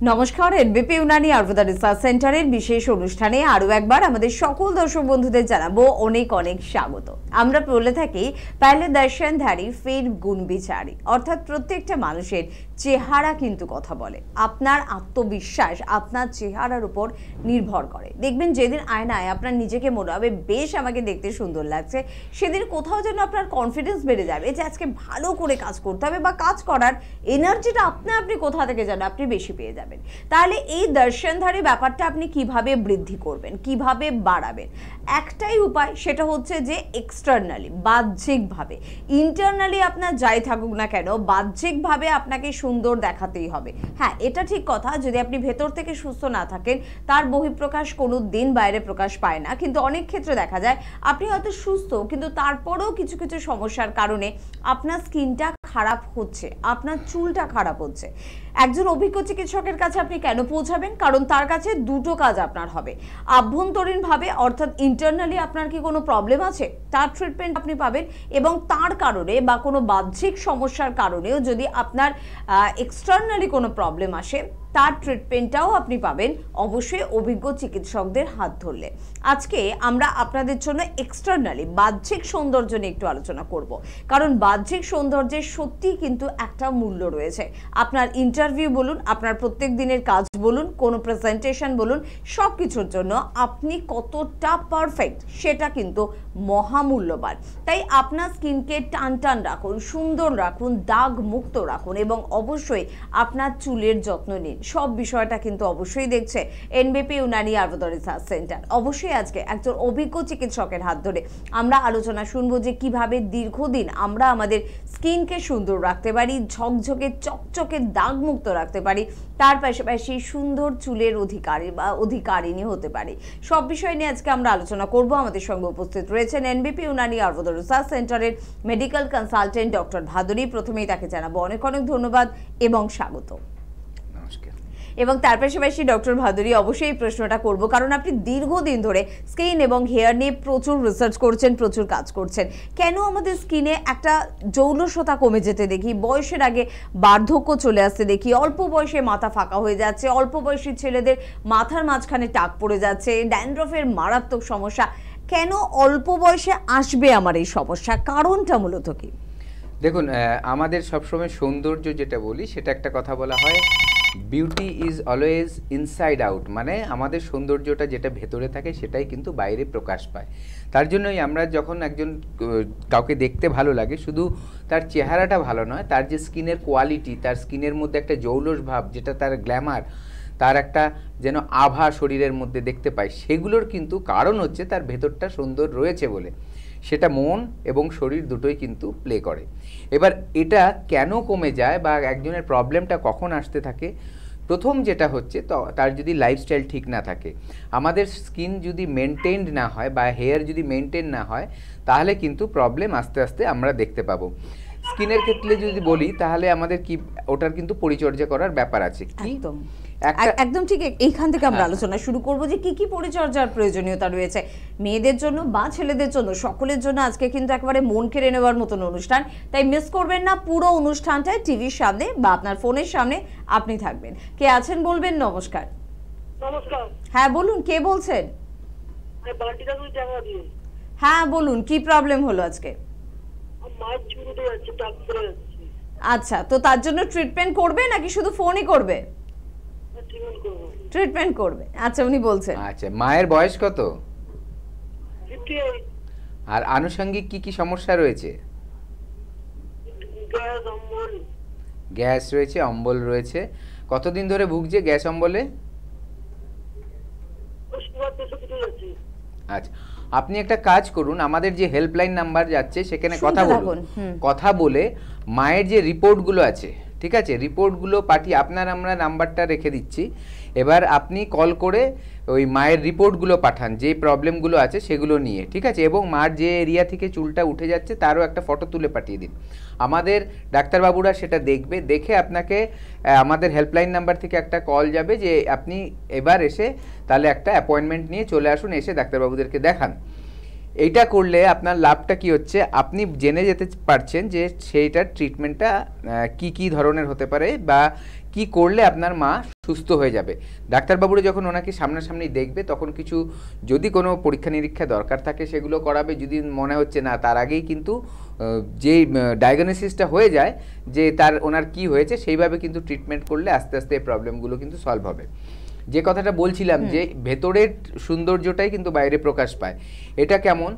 নমস্কার, এনবিপি ইউনানি আয়ুর্বেদা রিসার্চ সেন্টারের বিশেষ অনুষ্ঠানে আরো একবার আমাদের সকল দর্শক বন্ধুদের জানাবো অনেক অনেক স্বাগত। আমরা বলে থাকি পহলে দর্শনধারী ফির গুণ বিচারী, অর্থাৎ প্রত্যেকটা মানুষের চেহারা কিন্তু কথা বলে। আপনার আত্মবিশ্বাস আপনার চেহারার উপর নির্ভর করে। দেখবেন যেদিন আয়নায় আপনার নিজেকে মনে হবে বেশ আমাকে দেখতে সুন্দর লাগছে, সেদিন কোথাও যেন আপনার কনফিডেন্স বেড়ে যাবে যে আজকে ভালো করে কাজ করতে হবে, বা কাজ করার এনার্জিটা আপনি কোথা থেকে যেন আপনি বেশি পেয়ে যাবেন। তাহলে এই দর্শনধারী ব্যাপারটা আপনি কিভাবে বৃদ্ধি করবেন, কিভাবে বাড়াবেন? একটাই উপায়, সেটা হচ্ছে যে এক্সটার্নালি, বাহ্যিকভাবে। ইন্টারনালি আপনার যাই থাকুক না কেন, বাহ্যিকভাবে আপনাকে সুন্দর দেখাতেই হবে। হ্যাঁ, এটা ঠিক কথা, যদি আপনি ভেতর থেকে সুস্থ না থাকেন তার বহিঃপ্রকাশ কোনো দিন বাইরে প্রকাশ পায় না। কিন্তু অনেক ক্ষেত্রে দেখা যায় আপনি হয়তো সুস্থ, কিন্তু তারপরেও কিছু কিছু সমস্যার কারণে আপনার স্কিনটা খারাপ হচ্ছে, আপনার চুলটা খারাপ হচ্ছে। একজন অভিজ্ঞ চিকিৎসকের কাছে আপনি কেন পৌঁছাবেন? কারণ তার কাছে দুটো কাজ আপনার হবে। আভ্যন্তরীণভাবে, অর্থাৎ ইন্টারনালি আপনার কি কোনো প্রবলেম আছে, তার ট্রিটমেন্ট আপনি পাবেন। এবং তার কারণে বা কোনো বাহ্যিক সমস্যার কারণেও যদি আপনার এক্সটার্নালি কোনো প্রবলেম আসে, তার ট্রিটমেন্টটাও আপনি পাবেন অবশ্যই অভিজ্ঞ চিকিৎসকদের হাত ধরলে। আজকে আমরা আপনাদের জন্য এক্সটার্নালি, বাহ্যিক সৌন্দর্য নিয়ে একটু আলোচনা করব। কারণ বাহ্যিক সৌন্দর্যের সত্যিই কিন্তু একটা মূল্য রয়েছে। আপনার ইন্টারভিউ বলুন, আপনার প্রত্যেক দিনের কাজ বলুন, কোনো প্রেজেন্টেশন বলুন, সব কিছুর জন্য আপনি কতটা পারফেক্ট সেটা কিন্তু মহামূল্যবান। তাই আপনার স্কিনকে টান টান রাখুন, সুন্দর রাখুন, দাগ মুক্ত রাখুন, এবং অবশ্যই আপনার চুলের যত্ন নিন। সব বিষয়টা কিন্তু অবশ্যই দেখছে এনবিপি ইউনানি আয়ুর্বেদা রিসার্চ সেন্টার। অবশ্যই আজকে একজন অভিজ্ঞ চিকিৎসকের হাত ধরে আমরা আলোচনা শুনবো যে কিভাবে দীর্ঘদিন আমরা আমাদের স্কিনকে সুন্দর রাখতে পারি, ঝকঝকে চকচকে দাগ মুক্ত রাখতে পারি, তার পাশাপাশি সুন্দর চুলের অধিকারী বা অধিকারিণী হতে পারি। সব বিষয় নিয়ে আজকে আমরা আলোচনা করব। আমাদের সঙ্গে উপস্থিত রয়েছেন এনবিপি ইউনানি আয়ুর্বেদা রিসার্চ সেন্টারের মেডিকেল কনসালটেন্ট ডক্টর ভাদুরী। প্রথমেই তাকে জানাবো অনেক অনেক ধন্যবাদ এবং স্বাগত। এবং তার পাশাপাশি ডক্টর ভাদুরী, অবশ্যই এই প্রশ্নটা করব কারণ আপনি দীর্ঘদিন ধরে স্কিন এবং হেয়ার নিয়ে প্রচুর রিসার্চ করছেন, প্রচুর কাজ করছেন। কেন আমাদের স্কিনে একটা জৌলসতা কমে যেতে দেখি, বয়সের আগে বার্ধক্য চলে আসতে দেখি, অল্প বয়সে মাথা ফাঁকা হয়ে যাচ্ছে, অল্প বয়সী ছেলেদের মাথার মাঝখানে টাক পড়ে যাচ্ছে, ড্যান্ড্রফের মারাত্মক সমস্যা, কেন অল্প বয়সে আসবে আমার এই সমস্যা? কারণটা মূলত কি? দেখুন, আমাদের সবসময় সৌন্দর্য যেটা বলি সেটা একটা কথা বলা হয়, beauty is always inside out. মানে আমাদের সৌন্দর্যটা যেটা ভেতরে থাকে সেটাই কিন্তু বাইরে প্রকাশ পায়। তার জন্যই আমরা যখন কাউকে দেখতে ভালো লাগে, শুধু তার চেহারাটা ভালো নয়, তার যে স্কিনের কোয়ালিটি, তার স্কিনের মধ্যে একটা জৌলস ভাব, যেটা তার গ্ল্যামার, তার একটা যেন আভা শরীরের মধ্যে দেখতে পাই, সেগুলোর কিন্তু কারণ হচ্ছে তার ভেতরটা সুন্দর রয়েছে বলে। সেটা মন এবং শরীর দুটোই কিন্তু প্লে করে। এবার এটা কেন কমে যায় বা একজনের প্রবলেমটা কখন আসতে থাকে, প্রথম যেটা হচ্ছে তার যদি লাইফস্টাইল ঠিক না থাকে। আমাদের স্কিন যদি মেনটেনড না হয় বা হেয়ার যদি মেনটেন না হয়, তাহলে কিন্তু প্রবলেম আস্তে আস্তে আমরা দেখতে পাবো। স্কিনের ক্ষেত্রে যদি বলি তাহলে আমাদের কি ওটার কিন্তু পরিচর্যা করার ব্যাপার আছে। একদম ঠিক। এইখান থেকে আমরা আলোচনা শুরু করব যে কি কি পরিচর্যার প্রয়োজনীয়তা রয়েছে মেয়েদের জন্য বা ছেলেদের জন্য, সকলের জন্য। আজকে কিন্তু একেবারে মন কেড়ে নেওয়ার মতন অনুষ্ঠান, তাই মিস করবেন না। পুরো অনুষ্ঠানটায় টিভির সামনে বা আপনার ফোনের সামনে আপনি থাকবেন। কে আছেন বলবেন? নমস্কার। নমস্কার। হ্যাঁ বলুন, কে বলছেন? হ্যাঁ বলুন, কি প্রবলেম হলো আজকে? আচ্ছা, তো তার জন্য ট্রিটমেন্ট করবে নাকি শুধু ফোনই করবে? ট্রিটমেন্ট করবে। আচ্ছা, উনি বলছেন। আচ্ছা, মায়ের বয়স কত? আর আনুষঙ্গিক কি কি সমস্যা রয়েছে? গ্যাস রয়েছে, অম্বল রয়েছে। কতদিন ধরে ভুগছে গ্যাস অম্বলে? আচ্ছা, আপনি একটা কাজ করুন, আমাদের যে হেল্পলাইন নাম্বার যাচ্ছে সেখানে কথা বলে মায়ের যে রিপোর্টগুলো আছে, ঠিক আছে, রিপোর্টগুলো পাঠিয়ে আমরা নাম্বারটা রেখে দিচ্ছি। এবার আপনি কল করে ওই মায়ের রিপোর্টগুলো পাঠান, যে প্রবলেমগুলো আছে সেগুলো নিয়ে, ঠিক আছে, এবং মার যে এরিয়া থেকে চুলটা উঠে যাচ্ছে তারও একটা ফটো তুলে পাঠিয়ে দিন। আমাদের ডাক্তারবাবুরা সেটা দেখবে, দেখে আপনাকে আমাদের হেল্পলাইন নাম্বার থেকে একটা কল যাবে যে আপনি এবার এসে তাহলে একটা অ্যাপয়েন্টমেন্ট নিয়ে চলে আসুন, এসে ডাক্তারবাবুদেরকে দেখান। এইটা করলে আপনার লাভটা কি হচ্ছে, আপনি জেনে যেতে পারছেন যে সেইটার ট্রিটমেন্টটা কি কি ধরনের হতে পারে বা কি করলে আপনার মা সুস্থ হয়ে যাবে। ডাক্তারবাবুরা যখন ওনাকে সামনাসামনি দেখবে তখন কিছু যদি কোনো পরীক্ষা নিরীক্ষা দরকার থাকে সেগুলো করাবে। যদি মনে হচ্ছে না তার আগেই কিন্তু যে ডায়াগনোসিসটা হয়ে যায় যে ওনার কি হয়েছে সেইভাবে কিন্তু ট্রিটমেন্ট করলে আস্তে আস্তে এই প্রবলেমগুলো কিন্তু সলভ হবে। যে কথাটা বলছিলাম যে ভেতরের সৌন্দর্যটাই কিন্তু বাইরে প্রকাশ পায়। এটা কেমন,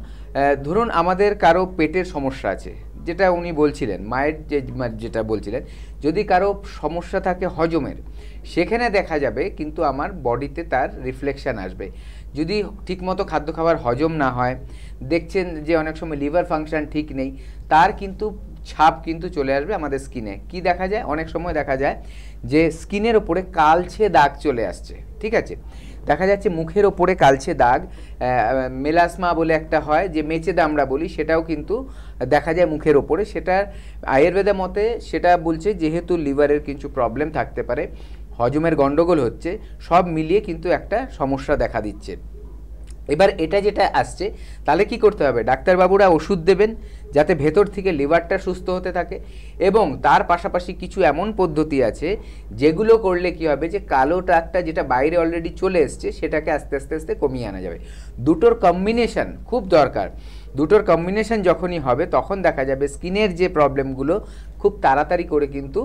ধরুন আমাদের কারো পেটের সমস্যা আছে, যেটা উনি বলছিলেন মায়ের যেটা বলছিলেন, যদি কারো সমস্যা থাকে হজমের, সেখানে দেখা যাবে কিন্তু আমার বডিতে তার রিফ্লেকশান আসবে। যদি ঠিকমতো খাদ্য খাবার হজম না হয়, দেখছেন যে অনেক সময় লিভার ফাংশন ঠিক নেই, তার কিন্তু ছাপ কিন্তু চলে আসবে আমাদের স্কিনে। কি দেখা যায়, অনেক সময় দেখা যায় যে স্কিনের ওপরে কালচে দাগ চলে আসছে, ঠিক আছে, দেখা যাচ্ছে মুখের ওপরে কালচে দাগ, মেলাসমা বলে একটা হয় যে মেচেদা আমরা বলি, সেটাও কিন্তু দেখা যায় মুখের ওপরে। সেটা আয়ুর্বেদের মতে সেটা বলছে যেহেতু লিভারের কিছু প্রবলেম থাকতে পারে, হজমের গন্ডগোল হচ্ছে, সব মিলিয়ে কিন্তু একটা সমস্যা দেখা দিচ্ছে। এবার এটা যেটা আসছে তাহলে কি করতে হবে, ডাক্তারবাবুরা ওষুধ দেবেন যাতে ভেতর থেকে লিভারটা সুস্থ হতে থাকে, এবং তার পাশাপাশি কিছু এমন পদ্ধতি আছে যেগুলো করলে কি হবে যে কালো দাগটা যেটা বাইরে অলরেডি চলে এসছে সেটাকে আস্তে আস্তে আস্তে কমিয়ে আনা যাবে। দুটোর কম্বিনেশন খুব দরকার। দুটোর কম্বিনেশন যখনই হবে তখন দেখা যাবে স্কিনের যে প্রবলেমগুলো খুব তাড়াতাড়ি করে কিন্তু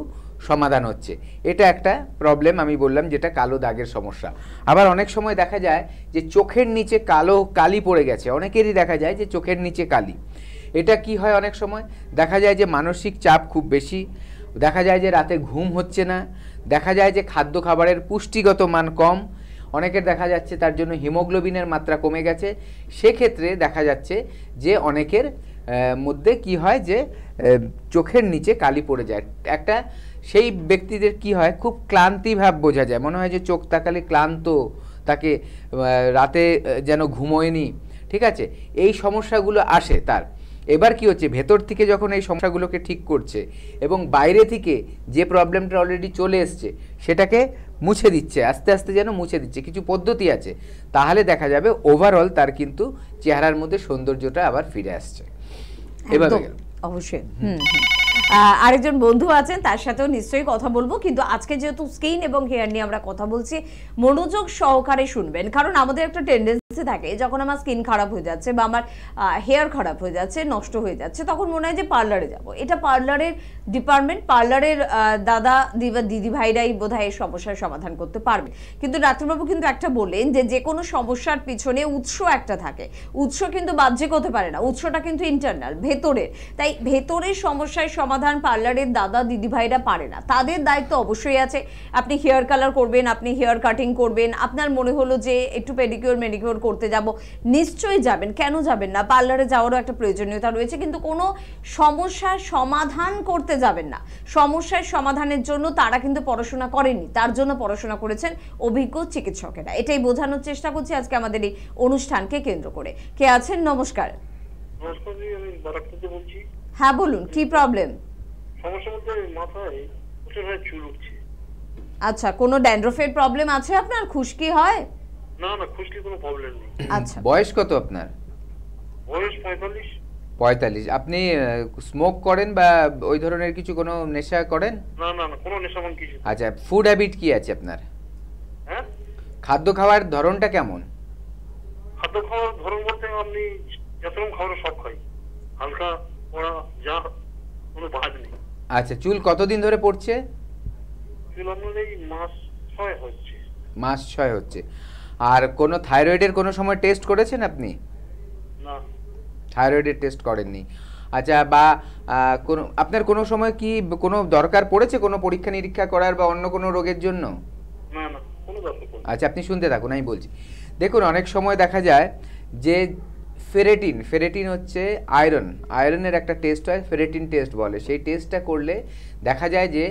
সমাধান হচ্ছে। এটা একটা প্রবলেম আমি বললাম, যেটা কালো দাগের সমস্যা। আবার অনেক সময় দেখা যায় যে চোখের নিচে কালি পড়ে গেছে, অনেকেরই দেখা যায় যে চোখের নিচে কালি। এটা কি হয়, অনেক সময় দেখা যায় যে মানসিক চাপ খুব বেশি, দেখা যায় যে রাতে ঘুম হচ্ছে না, দেখা যায় যে খাদ্য খাবারের পুষ্টিগত মান কম, অনেকের দেখা যাচ্ছে তার জন্য হিমোগ্লোবিনের মাত্রা কমে গেছে। সেক্ষেত্রে দেখা যাচ্ছে যে অনেকের মধ্যে কি হয় যে চোখের নিচে কালি পড়ে যায়। একটা সেই ব্যক্তিদের কি হয়, খুব ক্লান্তি ভাব বোঝা যায়, মনে হয় যে চোখ তাকালে ক্লান্ত, তাকে রাতে যেন ঘুমোয়নি, ঠিক আছে, এই সমস্যাগুলো আসে তার। এবার কি হচ্ছে, ভেতর থেকে যখন এই সমস্যাগুলোকে ঠিক করছে এবং বাইরে থেকে যে প্রবলেমটা অলরেডি চলে এসছে সেটাকে মুছে দিচ্ছে, আস্তে আস্তে যেন মুছে দিচ্ছে, কিছু পদ্ধতি আছে, তাহলে দেখা যাবে ওভারঅল তার কিন্তু চেহারার মধ্যে সৌন্দর্যটা আবার ফিরে আসছে। এভাবে অবশ্যই। আরেকজন বন্ধু আছেন, তার সাথেও নিশ্চয়ই কথা বলবো, কিন্তু আজকে যেহেতু স্কিন এবং হেয়ার নিয়ে আমরা কথা বলছি, মনোযোগ সহকারে শুনবেন, কারণ আমাদের একটা টেন্ডেন্সি থাকে যখন আমার স্কিন খারাপ হয়ে যাচ্ছে বা আমার হেয়ার খারাপ হয়ে যাচ্ছে, নষ্ট হয়ে যাচ্ছে, তখন মনে হয় যে পার্লারে যাব। এটা পার্লারের ডিপার্টমেন্ট, পার্লারের দাদা দিদি ভাইরাই বোধহয় এই সমস্যার সমাধান করতে পারবে। কিন্তু ডাক্তারবাবু কিন্তু একটা বললেন যে কোনো সমস্যার পিছনে উৎস একটা থাকে, উৎস কিন্তু বাহ্যিক হতে পারে না, উৎসটা কিন্তু ইন্টারনাল, ভেতরের। তাই ভেতরের সমস্যার সমাধান পার্লারের দাদা দিদি ভাইরা পারে না, তাদের দায়িত্ব অবশ্যই আছে। আপনি হেয়ার কালার করবেন, আপনি হেয়ার কাটিং করবেন, আপনার মনে হলো যে একটু পেডিকিউর মেডিকিউর করতে যাব, নিশ্চয়ই যাবেন, কেন যাবেন না, পার্লারে যাওয়ারও একটা প্রয়োজনীয়তা রয়েছে। কিন্তু কোনো সমস্যার সমাধান করতে যাবেন না, সমস্যার সমাধানের জন্য তারা কিন্তু পড়াশোনা করেনি, তার জন্য পড়াশোনা করেছেন অভিজ্ঞ চিকিৎসকেরা। এটাই বোঝানোর চেষ্টা করছি আজকে আমাদের এই অনুষ্ঠানকে কেন্দ্র করে। কে আছেন? নমস্কার। নমস্কার জি, আমি বারাকপুর থেকে বলছি। হ্যাঁ বলুন, কি প্রবলেম? সমস্যা বলতে মাথায় প্রচুর চুল উঠছে। আচ্ছা, কোনো ড্যান্ড্রফের প্রবলেম আছে আপনার? খুশকি হয়? না না, খুশকি কোনো প্রবলেম নেই। আচ্ছা, বয়স কত আপনার? বয়স 45। 45। আপনি স্মোক করেন বা ওই ধরনের কিছু কোনো নেশা করেন? না না না, কোনো নেশামান কিছু। আচ্ছা, ফুড হ্যাবিট কি আছে আপনার? হ্যাঁ, খাদ্য খাওয়ার ধরনটা কেমন? খাদ্য খাওয়ার ধরন বলতে আপনি যত রকম খাবার সব খাই, হালকা ওরা যা, কোনো বাদ নেই। আচ্ছা, চুল কতদিন ধরে পড়ছে? চুল আপনার এই মাস 6 হচ্ছে। মাস 6 হচ্ছে। আর কোনো থাইরয়েডের কোনো সময় টেস্ট করেছেন আপনি? না, থাইরয়েডের টেস্ট করেননি। আচ্ছা, বা কোনো আপনার কোনো সময় কি কোনো দরকার পড়েছে কোনো পরীক্ষা নিরীক্ষা করার বা অন্য কোনো রোগের জন্য? না না, কোনো দরকার নেই। আচ্ছা, আপনি শুনতে থাকুন, আমি বলছি। দেখুন, অনেক সময় দেখা যায় যে ফেরেটিন হচ্ছে আয়রনের একটা টেস্ট হয়, ফেরেটিন টেস্ট বলে। সেই টেস্টটা করলে দেখা যায় যে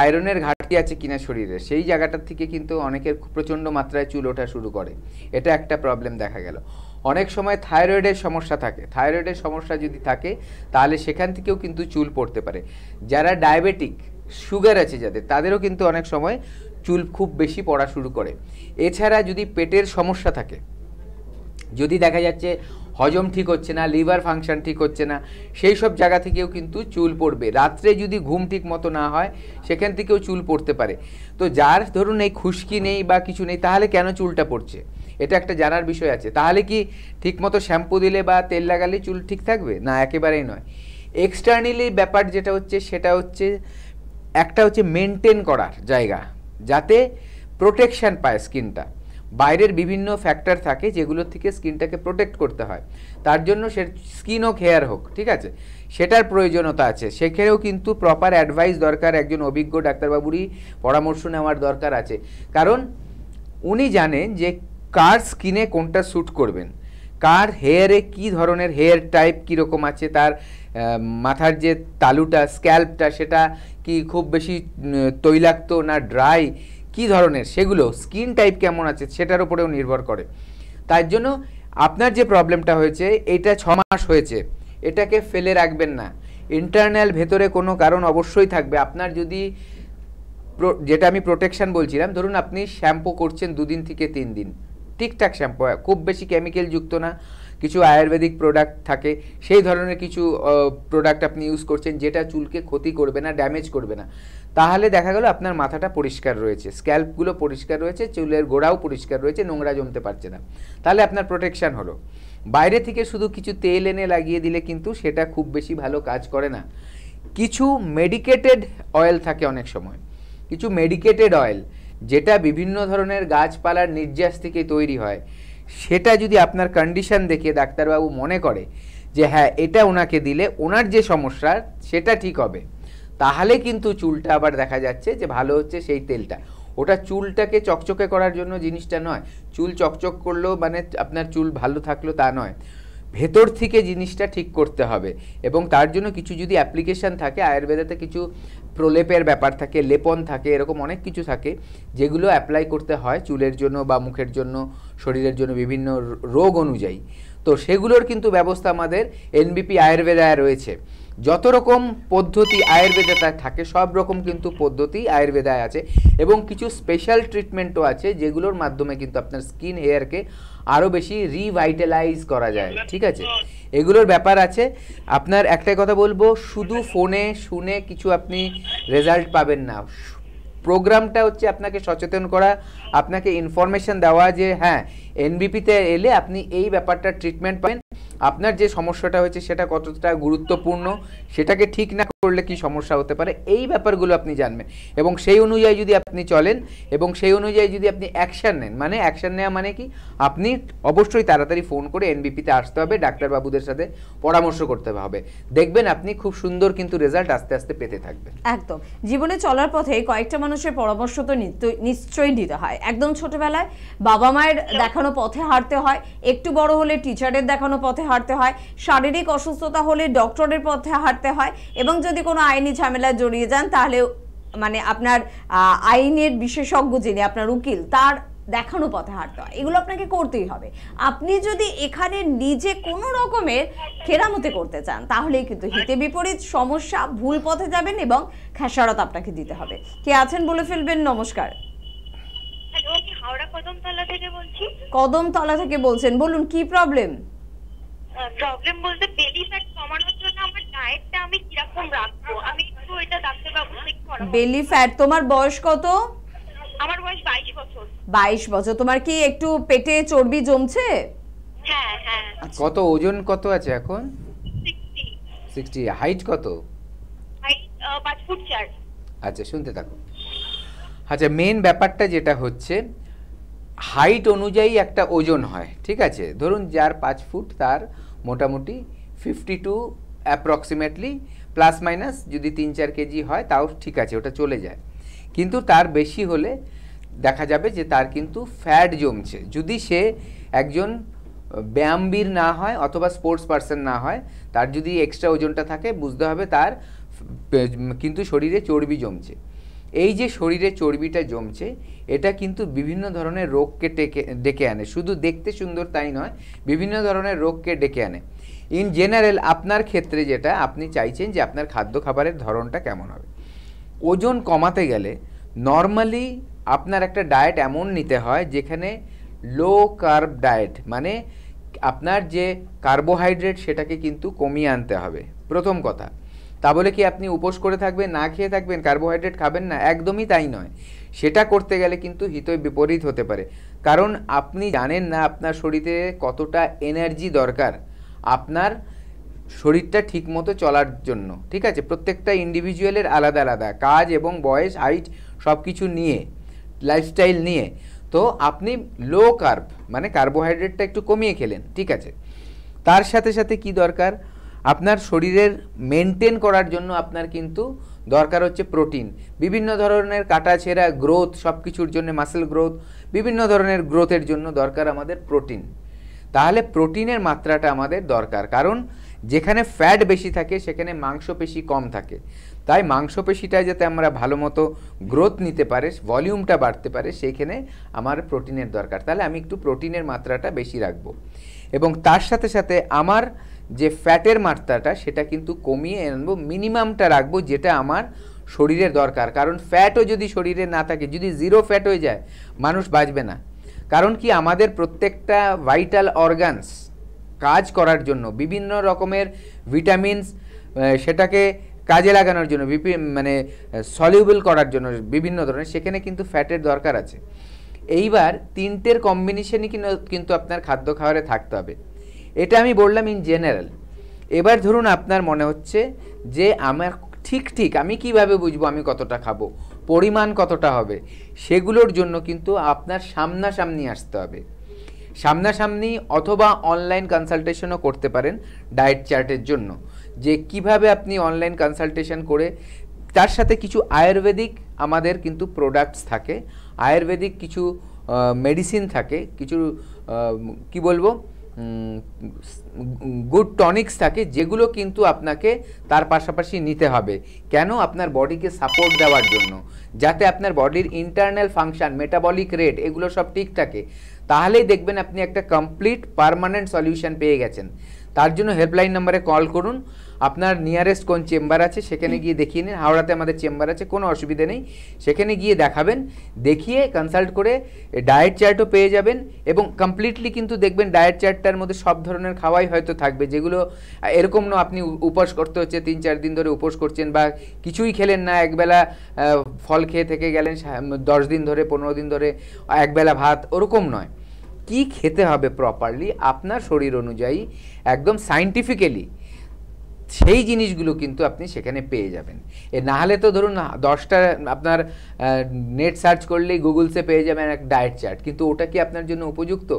আয়রনের ঘাটতি আছে কিনা শরীরে, সেই জায়গাটার থেকে কিন্তু অনেকের প্রচণ্ড মাত্রায় চুল ওঠা শুরু করে। এটা একটা প্রবলেম দেখা গেল। অনেক সময় থাইরয়েডের সমস্যা থাকে, থাইরয়েডের সমস্যা যদি থাকে তাহলে সেখান থেকেও কিন্তু চুল পড়তে পারে। যারা ডায়াবেটিক, সুগার আছে যাদের, তাদেরও কিন্তু অনেক সময় চুল খুব বেশি পড়া শুরু করে। এছাড়া যদি পেটের সমস্যা থাকে, যদি দেখা যাচ্ছে হজম ঠিক হচ্ছে না, লিভার ফাংশন ঠিক হচ্ছে না, সেই সব জায়গা থেকেও কিন্তু চুল পড়বে। রাত্রে যদি ঘুম ঠিক মতো না হয় সেখান থেকেও চুল পড়তে পারে। তো যার ধরুন এই খুশকি নেই বা কিছু নেই, তাহলে কেন চুলটা পড়ছে এটা একটা জানার বিষয় আছে। তাহলে কি ঠিকমতো শ্যাম্পু দিলে বা তেল লাগালে চুল ঠিক থাকবে? না, একেবারেই নয়। এক্সটার্নালি ব্যাপার যেটা হচ্ছে সেটা হচ্ছে একটা হচ্ছে মেনটেন করার জায়গা, যাতে প্রোটেকশান পায় স্কিনটা। বাইরের বিভিন্ন ফ্যাক্টর থাকে যেগুলোর থেকে স্কিনটাকে প্রোটেক্ট করতে হয়, তার জন্য সে স্কিন হোক হেয়ার হোক, ঠিক আছে, সেটার প্রয়োজনীয়তা আছে। সেখানেও কিন্তু প্রপার অ্যাডভাইস দরকার, একজন অভিজ্ঞ ডাক্তারবাবুরই পরামর্শ নেওয়ার দরকার আছে। কারণ উনি জানেন যে কার স্কিনে কোনটা স্যুট করবেন, কার হেয়ারে কি ধরনের হেয়ার টাইপ কীরকম আছে, তার মাথার যে তালুটা স্ক্যাল্পটা সেটা কি খুব বেশি তৈলাক্ত না ড্রাই, কি ধরনের, সেগুলো স্কিন টাইপ কেমন আছে সেটার উপরেও নির্ভর করে। তার জন্য আপনার যে প্রবলেমটা হয়েছে এটা 6 মাস হয়েছে, এটাকে ফেলে রাখবেন না। ইন্টারনাল ভেতরে কোনো কারণ অবশ্যই থাকবে। আপনার যদি যেটা আমি প্রোটেকশান বলছিলাম, ধরুন আপনি শ্যাম্পু করছেন 2 দিন থেকে 3 দিন, ঠিকঠাক শ্যাম্পু, খুব বেশি কেমিক্যাল যুক্ত না, কিছু আয়ুর্বেদিক প্রোডাক্ট থাকে, সেই ধরনের কিছু প্রোডাক্ট আপনি ইউজ করছেন যেটা চুলকে ক্ষতি করবে না, ড্যামেজ করবে না, তাহলে দেখা গেল আপনার মাথাটা পরিষ্কার রয়েছে, স্ক্যাল্পগুলো পরিষ্কার রয়েছে, চুলের গোড়াও পরিষ্কার রয়েছে, নোংরা জমতে পারছে না, তাহলে আপনার প্রোটেকশান হলো। বাইরে থেকে শুধু কিছু তেল এনে লাগিয়ে দিলে কিন্তু সেটা খুব বেশি ভালো কাজ করে না। কিছু মেডিকেটেড অয়েল থাকে, অনেক সময় কিছু মেডিকেটেড অয়েল যেটা বিভিন্ন ধরনের গাছপালার নির্যাস থেকে তৈরি হয়, সেটা যদি আপনার কন্ডিশন দেখে ডাক্তারবাবু মনে করে যে হ্যাঁ এটা ওনাকে দিলে ওনার যে সমস্যা সেটা ঠিক হবে, তাহলে কিন্তু চুলটা আবার দেখা যাচ্ছে যে ভালো হচ্ছে সেই তেলটা। ওটা চুলটাকে চকচকে করার জন্য জিনিসটা নয়, চুল চকচক করলেও মানে আপনার চুল ভালো থাকলো তা নয়, ভেতর থেকে জিনিসটা ঠিক করতে হবে। এবং তার জন্য কিছু যদি অ্যাপ্লিকেশান থাকে, আয়ুর্বেদাতে কিছু প্রলেপের ব্যাপার থাকে, লেপন থাকে, এরকম অনেক কিছু থাকে যেগুলো অ্যাপ্লাই করতে হয় চুলের জন্য বা মুখের জন্য, শরীরের জন্য বিভিন্ন রোগ অনুযায়ী। তো সেগুলোর কিন্তু ব্যবস্থা আমাদের এনবিপি আয়ুর্বেদায় রয়েছে। যত রকম পদ্ধতি আয়ুর্বেদাতে থাকে সব রকম কিন্তু পদ্ধতি আয়ুর্বেদায় আছে, এবং কিছু স্পেশাল ট্রিটমেন্টও আছে যেগুলোর মাধ্যমে কিন্তু আপনার স্কিন হেয়ারকে আরও বেশি রিভাইটালাইজ করা যায়, ঠিক আছে, এগুলোর ব্যাপার আছে। আপনার একটাই কথা বলবো, শুধু ফোনে শুনে কিছু আপনি রেজাল্ট পাবেন না। প্রোগ্রামটা হচ্ছে আপনাকে সচেতন করা, আপনাকে ইনফরমেশন দেওয়া যে হ্যাঁ এনবিপিতে এলে আপনি এই ব্যাপারটা ট্রিটমেন্ট পাবেন, আপনার যে সমস্যাটা হয়েছে সেটা কতটা গুরুত্বপূর্ণ, সেটাকে ঠিক না করলে কি সমস্যা হতে পারে, এই ব্যাপারগুলো আপনি জানবেন। এবং সেই অনুযায়ী যদি আপনি চলেন এবং সেই অনুযায়ী যদি আপনি অ্যাকশান নেন, মানে অ্যাকশান নেওয়া মানে কি, আপনি অবশ্যই তাড়াতাড়ি ফোন করে এনবিপিতে আসতে হবে, ডাক্তারবাবুদের সাথে পরামর্শ করতে হবে, দেখবেন আপনি খুব সুন্দর কিন্তু রেজাল্ট আস্তে আস্তে পেতে থাকবেন। একদম। জীবনে চলার পথে কয়েকটা মানুষের পরামর্শ তো নিশ্চয়ই নিতে হয়। একদম ছোটবেলায় বাবা মায়ের দেখানো পথে হাঁটতে হয়, একটু বড় হলে টিচারের দেখানো পথে হাঁটতে হয়, শারীরিক অসুস্থতা হলে ডক্টরের পথে হাঁটতে হয়, এবং যদি কোনো আইনি ঝামেলায় জড়িয়ে যান তাহলে মানে আপনার আইনের বিশেষজ্ঞ যিনি আপনার উকিল তার দেখানো পথে হাঁটতে হয়। এগুলো আপনাকে করতেই হবে। আপনি যদি এখানে নিজে কোনো রকমের কেরামতি করতে চান তাহলেই কিন্তু হিতে বিপরীত সমস্যা, ভুল পথে যাবেন এবং খেসারত আপনাকে দিতে হবে। কে আছেন বলে ফেলবেন। নমস্কার। হ্যালো, আমি হাওড়া কদমতলা থেকে বলছি। কদমতলা থেকে বলছেন, বলুন কি প্রবলেম? প্রবলেম বলতে বেলি ফ্যাট কমানোর জন্য আমার ডায়েটটা আমি কিরকম রাখবো, আমি একটু এটা ডাক্তারবাবু থেকে পরামর্শ। বেলি ফ্যাট, তোমার বয়স কত? আমার বয়স 22 বছর। 22 বছর। তোমার কি একটু পেটে চর্বি জমছে? হ্যাঁ হ্যাঁ। কত ওজন কত আছে এখন? 60। হাইট কত? Height 5 foot 4। আচ্ছা, শুনতে থাকো। আচ্ছা, মেন ব্যাপারটা যেটা হচ্ছে হাইট অনুযায়ী একটা ওজন হয়, ঠিক আছে। ধরুন যার 5 ফুট তার মোটামুটি 52 অ্যাপ্রক্সিমেটলি, প্লাস মাইনাস যদি 3-4 কেজি হয় তাও ঠিক আছে, ওটা চলে যায়। কিন্তু তার বেশি হলে দেখা যাবে যে তার কিন্তু ফ্যাট জমছে। যদি সে একজন ব্যায়ামবীর না হয় অথবা স্পোর্টস পারসন না হয়, তার যদি এক্সট্রা ওজনটা থাকে বুঝতে হবে তার কিন্তু শরীরে চর্বি জমছে। এই যে শরীরে চর্বিটা জমছে এটা কিন্তু বিভিন্ন ধরনের রোগকে ডেকে আনে, শুধু দেখতে সুন্দর তাই নয়, বিভিন্ন ধরনের রোগকে ডেকে আনে। ইন জেনারেল আপনার ক্ষেত্রে যেটা আপনি চাইছেন যে আপনার খাদ্য খাবারের ধরনটা কেমন হবে। ওজন কমাতে গেলে নর্মালি আপনার একটা ডায়েট এমন নিতে হয় যেখানে লো কার্ব ডায়েট, মানে আপনার যে কার্বোহাইড্রেট সেটাকে কিন্তু কমিয়ে আনতে হবে প্রথম কথা। তা বলে কি আপনি উপোস করে থাকবেন, না খেয়ে থাকবেন, কার্বোহাইড্রেট খাবেন না? একদমই তাই নয়। সেটা করতে গেলে কিন্তু হিতই বিপরীত হতে পারে, কারণ আপনি জানেন না আপনার শরীরে কতটা এনার্জি দরকার আপনার শরীরটা ঠিকমতো চলার জন্য। ঠিক আছে, প্রত্যেকটা ইন্ডিভিজুয়ালের আলাদা আলাদা কাজ এবং বয়স, হাইট সব কিছু নিয়ে, লাইফস্টাইল নিয়ে। তো আপনি লো কার্ব মানে কার্বোহাইড্রেটটা একটু কমিয়ে খেলেন, ঠিক আছে। তার সাথে সাথে কি দরকার, আপনার শরীরের মেনটেন করার জন্য আপনার কিন্তু দরকার হচ্ছে প্রোটিন। বিভিন্ন ধরনের কাটা ছেঁড়া গ্রোথ, সব কিছুর জন্য, মাসেল গ্রোথ, বিভিন্ন ধরনের গ্রোথের জন্য দরকার আমাদের প্রোটিন। তাহলে প্রোটিনের মাত্রাটা আমাদের দরকার, কারণ যেখানে ফ্যাট বেশি থাকে সেখানে মাংসপেশি কম থাকে। তাই মাংসপেশিটা যাতে আমরা ভালো মতো গ্রোথ নিতে পারে, ভলিউমটা বাড়তে পারে, সেইখানে আমার প্রোটিনের দরকার। তাহলে আমি একটু প্রোটিনের মাত্রাটা বেশি রাখবো, এবং তার সাথে সাথে আমার যে ফ্যাটের মাত্রাটা সেটা কিন্তু কমিয়ে আনবো, মিনিমামটা রাখবো যেটা আমার শরীরের দরকার। কারণ ফ্যাটও যদি শরীরে না থাকে, যদি জিরো ফ্যাট হয়ে যায়, মানুষ বাঁচবে না। কারণ কি আমাদের প্রত্যেকটা ভাইটাল অর্গানস কাজ করার জন্য, বিভিন্ন রকমের ভিটামিনস সেটাকে কাজে লাগানোর জন্য, মানে সলিউবল করার জন্য বিভিন্ন ধরনের, সেখানে কিন্তু ফ্যাটের দরকার আছে। এইবার তিনটের কম্বিনেশনই কিন্তু আপনার খাদ্য খাবারে থাকতে হবে। এটা আমি বললাম ইন জেনারেল। এবার ধরুন আপনার মনে হচ্ছে যে আমার ঠিক আমি কিভাবে বুঝবো আমি কতটা খাবো, পরিমাণ কতটা হবে, সেগুলোর জন্য কিন্তু আপনার সামনাসামনি আসতে হবে। সামনাসামনি অথবা অনলাইন কনসালটেশনও করতে পারেন ডায়েট চার্টের জন্য, যে কিভাবে আপনি অনলাইন কনসালটেশন করে, তার সাথে কিছু আয়ুর্বেদিক আমাদের কিন্তু প্রোডাক্টস থাকে, আয়ুর্বেদিক কিছু মেডিসিন থাকে, কিছু কি বলবো গুড টনিক্স থাকে, যেগুলো কিন্তু আপনাকে তার পাশাপাশি নিতে হবে। কেন? আপনার বডিকে সাপোর্ট দেওয়ার জন্য, যাতে আপনার বডির ইন্টারনাল ফাংশন, মেটাবলিক রেট এগুলো সব ঠিক থাকে। তাহলেই দেখবেন আপনি একটা কমপ্লিট পার্মানেন্ট সলিউশন পেয়ে গেছেন। তার জন্য হেল্পলাইন নম্বরে কল করুন। আপনার নিয়ারেস্ট কোন চেম্বার আছে সেখানে গিয়ে দেখিয়ে নিন। হাওড়াতে আমাদের চেম্বার আছে, কোনো অসুবিধা নেই, সেখানে গিয়ে দেখাবেন, দেখিয়ে কনসাল্ট করে ডায়েট চার্টও পেয়ে যাবেন। এবং কমপ্লিটলি কিন্তু দেখবেন ডায়েট চার্টটার মধ্যে সব ধরনের খাওয়াই হয়তো থাকবে, যেগুলো এরকম না আপনি উপোস করতে হচ্ছে, 3-4 দিন ধরে উপোস করছেন, বা কিছুই খেলেন না, একবেলা ফল খেয়ে থেকে গেলেন 10 দিন ধরে, 15 দিন ধরে একবেলা ভাত, ওরকম নয়। কি খেতে হবে প্রপারলি আপনার শরীর অনুযায়ী, একদম সায়েন্টিফিক্যালি, সেই জিনিসগুলো কিন্তু আপনি সেখানে পেয়ে যাবেন। না হলে তো ধরুন 10টা আপনার নেট সার্চ করলেই গুগলসে পেয়ে যাবেন এক ডায়েট চার্ট, কিন্তু ওটা কি আপনার জন্য উপযুক্ত?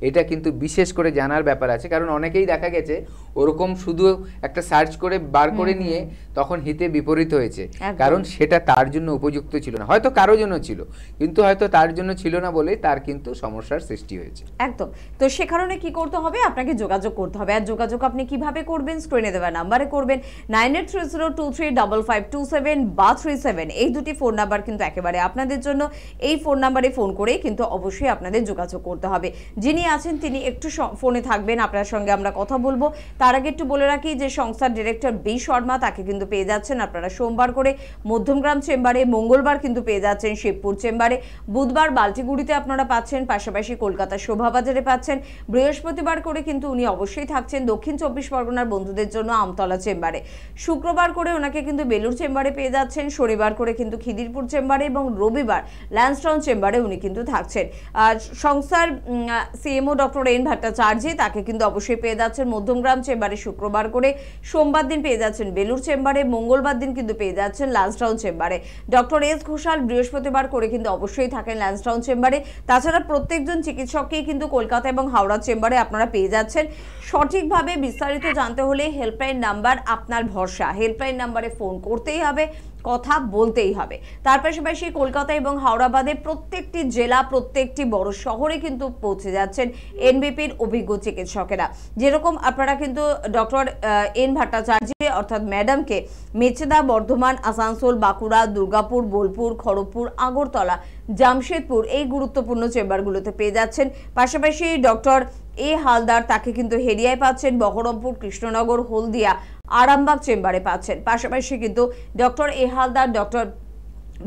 এটা কিন্তু বিশেষ করে জানার ব্যাপার আছে, কারণ অনেকেই দেখা গেছে ওরকম শুধু একটা সার্চ করে বার করে নিয়ে তখন হিতে বিপরীত হয়েছে, কারণ সেটা তার জন্য উপযুক্ত ছিল না। হয়তো কারোর জন্য ছিল, কিন্তু হয়তো তার জন্য ছিল না বলেই তার কিন্তু সমস্যার সৃষ্টি হয়েছে। একদম। তো সে কারণে কি করতে হবে, আপনাকে যোগাযোগ করতে হবে। আর যোগাযোগ আপনি কিভাবে করবেন, স্ক্রিনে দেওয়া নাম্বারে করবেন। 9830235527 বা 37, এই দুটি ফোন নাম্বার কিন্তু একেবারে আপনাদের জন্য। এই ফোন নাম্বারে ফোন করে কিন্তু অবশ্যই আপনাদের যোগাযোগ করতে হবে। যিনি আছেন তিনি একটু ফোনে থাকবেন, আপনার সঙ্গে আমরা কথা বলবো। তার আগে একটু বলে রাখি যে সংস্থার ডিরেক্টর বি শর্মা, তাকে কিন্তু পেয়ে যাচ্ছেন আপনারা সোমবার করে মধ্যমগ্রাম চেম্বারে, মঙ্গলবার কিন্তু পেয়ে যাচ্ছেন শিবপুর চেম্বারে, বুধবার বাল্টিগুড়িতে আপনারা পাচ্ছেন, পাশাপাশি কলকাতার শোভাবাজারে পাচ্ছেন, বৃহস্পতিবার করে কিন্তু উনি অবশ্যই থাকছেন দক্ষিণ 24 পরগনার বন্ধুদের জন্য আমতলা চেম্বারে, শুক্রবার করে ওনাকে কিন্তু বেলুর চেম্বারে পেয়ে যাচ্ছেন, শনিবার করে কিন্তু খিদিরপুর চেম্বারে, এবং রবিবার ল্যান্সটাউন চেম্বারে উনি কিন্তু থাকছেন। আর সংস্থার সিএমও ডক্টর এন ভট্টাচার্য, তাকে কিন্তু অবশ্যই পেয়ে যাচ্ছেন মধ্যমগ্রাম চেম্বারে শুক্রবার করে, সোমবার দিন পেয়ে যাচ্ছেন বেলুর চেম্বারে, মঙ্গলবার দিন কিন্তু পেয়ে যাচ্ছেন ল্যান্সটাউন চেম্বারে। ডক্টর এস ঘোষাল বৃহস্পতিবার করে কিন্তু অবশ্যই থাকেন ল্যান্সটাউন চেম্বারে। তাছাড়া প্রত্যেকজন চিকিৎসককেই কিন্তু কলকাতা এবং হাওড়া চেম্বারে আপনারা পেয়ে যাচ্ছেন। সঠিকভাবে বিস্তারিত জানতে হলে হেল্পলাইন নাম্বার আপনার ভরসা, হেল্পলাইন নাম্বারে ফোন করতেই হবে, কথা বলতেই হবে। তার পাশাপাশি কলকাতা এবং হাওড়া বাদে প্রত্যেকটি জেলা, প্রত্যেকটি বড় শহরে কিন্তু পৌঁছে যাচ্ছেন এনবিপির অভিজ্ঞ চিকিৎসকেরা। যেরকম আপনারা কিন্তু ডক্টর এন ভট্টাচার্য অর্থাৎ ম্যাডামকে মেচেদা, বর্ধমান, আসানসোল, বাঁকুড়া, দুর্গাপুর, বোলপুর, খড়গপুর, আগরতলা, জামশেদপুর এই গুরুত্বপূর্ণ চেম্বারগুলোতে পেয়ে যাচ্ছেন। পাশাপাশি ডক্টর এ হালদার, তাকে কিন্তু হেরিয়ায় পাচ্ছেন, বহরমপুর, কৃষ্ণনগর, হলদিয়া, আরামবাগ চেম্বারে পাচ্ছেন। পাশাপাশি কিন্তু doctor A Haldar, doctor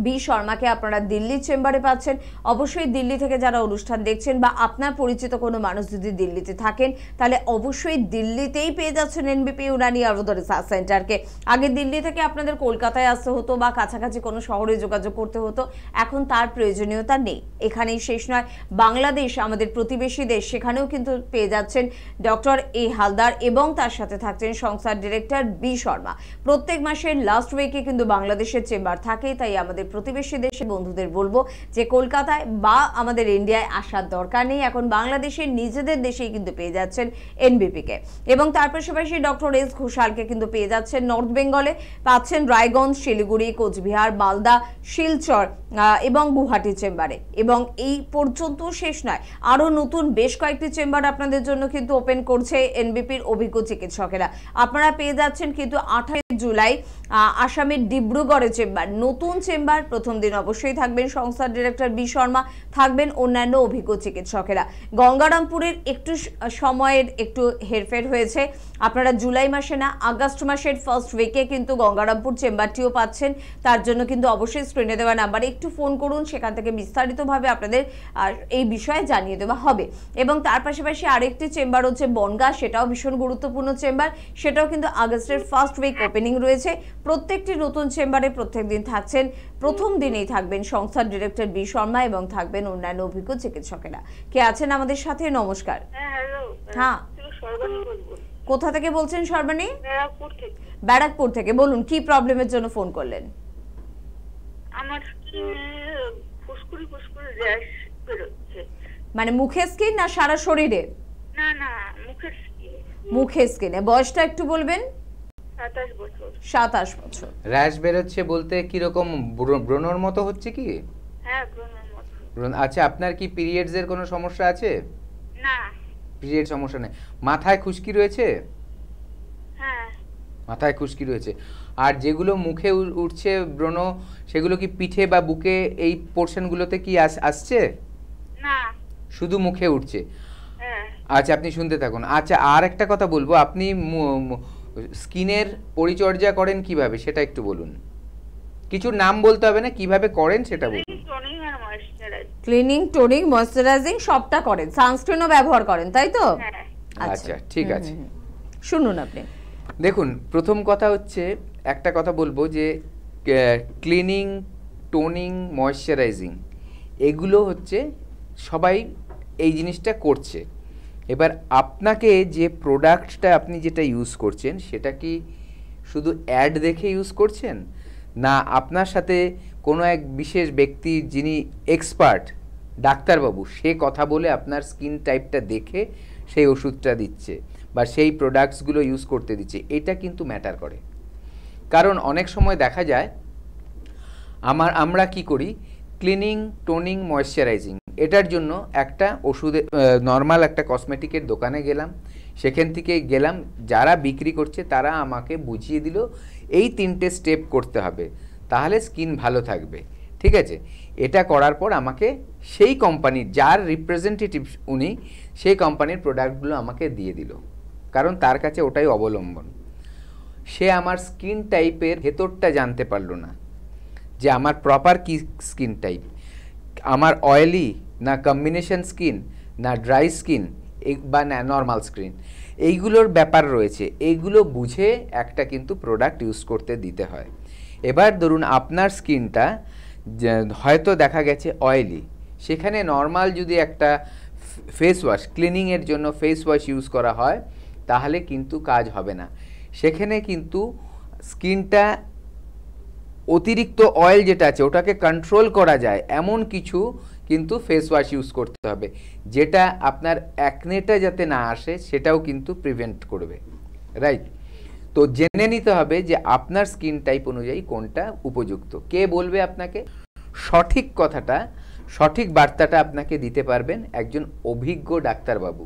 B শর্মাকে আপনারা দিল্লির চেম্বারে পাচ্ছেন। অবশ্যই দিল্লি থেকে যারা অনুষ্ঠান দেখছেন বা আপনার পরিচিত কোনো মানুষ যদি দিল্লিতে থাকেন তাহলে অবশ্যই দিল্লিতেই পেয়ে যাচ্ছেন এনবিপি ইউনানি আয়ুর্বেদ রিসার্চ সেন্টারকে। আগে দিল্লি থেকে আপনাদের কলকাতায় আসতে হতো বা কাছাকাছি কোনো শহরে যোগাযোগ করতে হতো, এখন তার প্রয়োজনীয়তা নেই। এখানেই শেষ নয়, বাংলাদেশ আমাদের প্রতিবেশী দেশ, সেখানেও কিন্তু পেয়ে যাচ্ছেন ডক্টর এ হালদার এবং তার সাথে থাকছেন সংস্থার ডিরেক্টর বি শর্মা। প্রত্যেক মাসের লাস্ট উইকে কিন্তু বাংলাদেশের চেম্বার থাকে, তাই আমাদের প্রতিবেশী দেশের বন্ধুদের বলবো যে কলকাতায় বা আমাদের ইন্ডিয়ায় আসার দরকার নেই, এখন বাংলাদেশের নিজেদের দেশেই কিন্তু পেয়ে যাচ্ছেন এনবিপি কে। এবং তার পাশাপাশি ডক্টর এস ঘোষালকে কিন্তু পেয়ে যাচ্ছেন নর্থ বেঙ্গলে, পাচ্ছেন রায়গঞ্জ, শিলিগুড়ি, কোচবিহার, মালদা, শিলচর এবং গুয়াহাটি চেম্বারে। এবং এই পর্যন্ত শেষ নয়, আরো নতুন বেশ কয়েকটি চেম্বার আপনাদের জন্য কিন্তু ওপেন করছে এনবিপির অভিজ্ঞ চিকিৎসকেরা। আপনারা পেয়ে যাচ্ছেন কিন্তু 28 জুলাই আসামের ডিব্রুগড়ে চেম্বার, নতুন চেম্বার। প্রথম দিন অবশ্যই থাকবেন সংস্থার ডিরেক্টর বি শর্মা, থাকবেন অন্যান্য অভিজ্ঞ চিকিৎসকেরা। গঙ্গারামপুরের একটু সময়ের একটু হেরফের হয়েছে, আপনারা জুলাই মাসে না আগস্ট মাসের ফার্স্ট উইকে কিন্তু গঙ্গারামপুর চেম্বারটিও পাচ্ছেন। তার জন্য কিন্তু অবশ্যই স্ক্রিনে দেওয়া নাম্বারে একটু ফোন করুন, সেখান থেকে বিস্তারিতভাবে আপনাদের এই বিষয়ে জানিয়ে দেওয়া হবে। এবং তার পাশাপাশি আরেকটি চেম্বার হচ্ছে বনগাঁ, সেটাও ভীষণ গুরুত্বপূর্ণ চেম্বার, সেটাও কিন্তু আগস্টের ফার্স্ট উইক ওপেনিং রয়েছে। প্রত্যেকটি নতুন চেম্বারে প্রত্যেক দিন থাকছেন, প্রথম দিনেই থাকবেন সংস্থার ডিরেক্টর বি শর্মা এবং থাকবেন অন্যান্য অভিজ্ঞ চিকিৎসকেরা। কে আছেন আমাদের সাথে? নমস্কার। হ্যাঁ, কোথা থেকে বলছেন সর্বাণী? ব্যারাকপুর থেকে। বলুন কি প্রবলেমের জন্য ফোন করলেন? আমার ফুসকুড়ি ফুসকুড়ি র্যাশ বেরোচ্ছে। মানে মুখে স্কিন না সারা শরীরে? না না, মুখের স্কিন। মুখে স্কিনে। বয়সটা একটু বলবেন? 27 বছর। 27 বছর। র্যাশ বেরোচ্ছে বলতে কি রকম, ব্রণর মতো হচ্ছে কি? হ্যাঁ, ব্রণের মতো। আচ্ছা, আপনার কি পিরিয়ডস এর কোনো সমস্যা আছে? না। পিরিয়ড সমস্যা নেই। মাথায় খুশকি রয়েছে? হ্যাঁ। মাথায় খুশকি রয়েছে। আর যেগুলো মুখে উঠছে ব্রণ, সেগুলো কি পিঠে বা বুকে এই পোর্শনগুলোতে কি আসছে? না, শুধু মুখে উঠছে। হ্যাঁ। আচ্ছা, আপনি শুনতে থাকুন। আচ্ছা, আর একটা কথা বলবো, আপনি স্কিনের পরিচর্যা করেন কিভাবে সেটা একটু বলুন। কিছু নাম বলতে হবে না, কিভাবে করেন সেটা বলুন। ক্লিনিং, টোনিং, ময়েশ্চারাইজিং সবটা করেন, সানস্ক্রিনও ব্যবহার করেন, তাই তো? হ্যাঁ। আচ্ছা, ঠিক আছে। শুনুন আপনি। দেখুন, প্রথম কথা হচ্ছে, একটা কথা বলবো যে ক্লিনিং, টোনিং, ময়েশ্চারাইজিং এগুলো হচ্ছে সবাই এই জিনিসটা করছে। এবার আপনাকে যে প্রোডাক্টটা আপনি যেটা ইউজ করছেন সেটা কি শুধু অ্যাড দেখে ইউজ করছেন, না আপনার সাথে কোনো এক বিশেষ ব্যক্তি যিনি এক্সপার্ট ডাক্তারবাবু, সে কথা বলে আপনার স্কিন টাইপটা দেখে সেই ওষুধটা দিচ্ছে বা সেই প্রোডাক্টসগুলো ইউজ করতে দিচ্ছে, এটা কিন্তু ম্যাটার করে। কারণ অনেক সময় দেখা যায় আমরা কি করি, ক্লিনিং, টোনিং, ময়েশ্চারাইজিং এটার জন্য একটা ওষুধে নর্মাল একটা কসমেটিকের দোকানে গেলাম, সেখান থেকে গেলাম, যারা বিক্রি করছে তারা আমাকে বুঝিয়ে দিল এই 3টে স্টেপ করতে হবে, তাহলে স্কিন ভালো থাকবে। ঠিক আছে, এটা করার পর আমাকে সেই কোম্পানির যার রিপ্রেজেন্টেটিভ উনি, সেই কোম্পানির প্রোডাক্টগুলো আমাকে দিয়ে দিল, কারণ তার কাছে ওটাই অবলম্বন। সে আমার স্কিন টাইপের ভেতরটা জানতে পারলো না, যে আমার প্রপার কি স্কিন টাইপ, আমার অয়েলি না কম্বিনেশন স্কিন না ড্রাই স্কিন বা না নর্মাল স্কিন, এইগুলোর ব্যাপার রয়েছে। এইগুলো বুঝে একটা কিন্তু প্রোডাক্ট ইউজ করতে দিতে হয়। এবার ধরুন আপনার স্কিনটা হয়তো দেখা গেছে অয়েলি, সেখানে নর্মাল যদি একটা ফেস ওয়াশ, ক্লিনিংয়ের জন্য ফেস ওয়াশ ইউজ করা হয় তাহলে কিন্তু কাজ হবে না। সেখানে কিন্তু স্কিনটা অতিরিক্ত অয়েল যেটা আছে ওটাকে কন্ট্রোল করা যায় এমন কিছু কিন্তু ফেস ওয়াশ ইউজ করতে হবে, যেটা আপনার অ্যাকনেটা যাতে না আসে সেটাও কিন্তু প্রিভেন্ট করবে। রাইট? তো জেনে নিতে হবে যে আপনার স্কিন টাইপ অনুযায়ী কোনটা উপযুক্ত। কে বলবে আপনাকে? সঠিক কথাটা, সঠিক বার্তাটা আপনাকে দিতে পারবেন একজন অভিজ্ঞ ডাক্তারবাবু,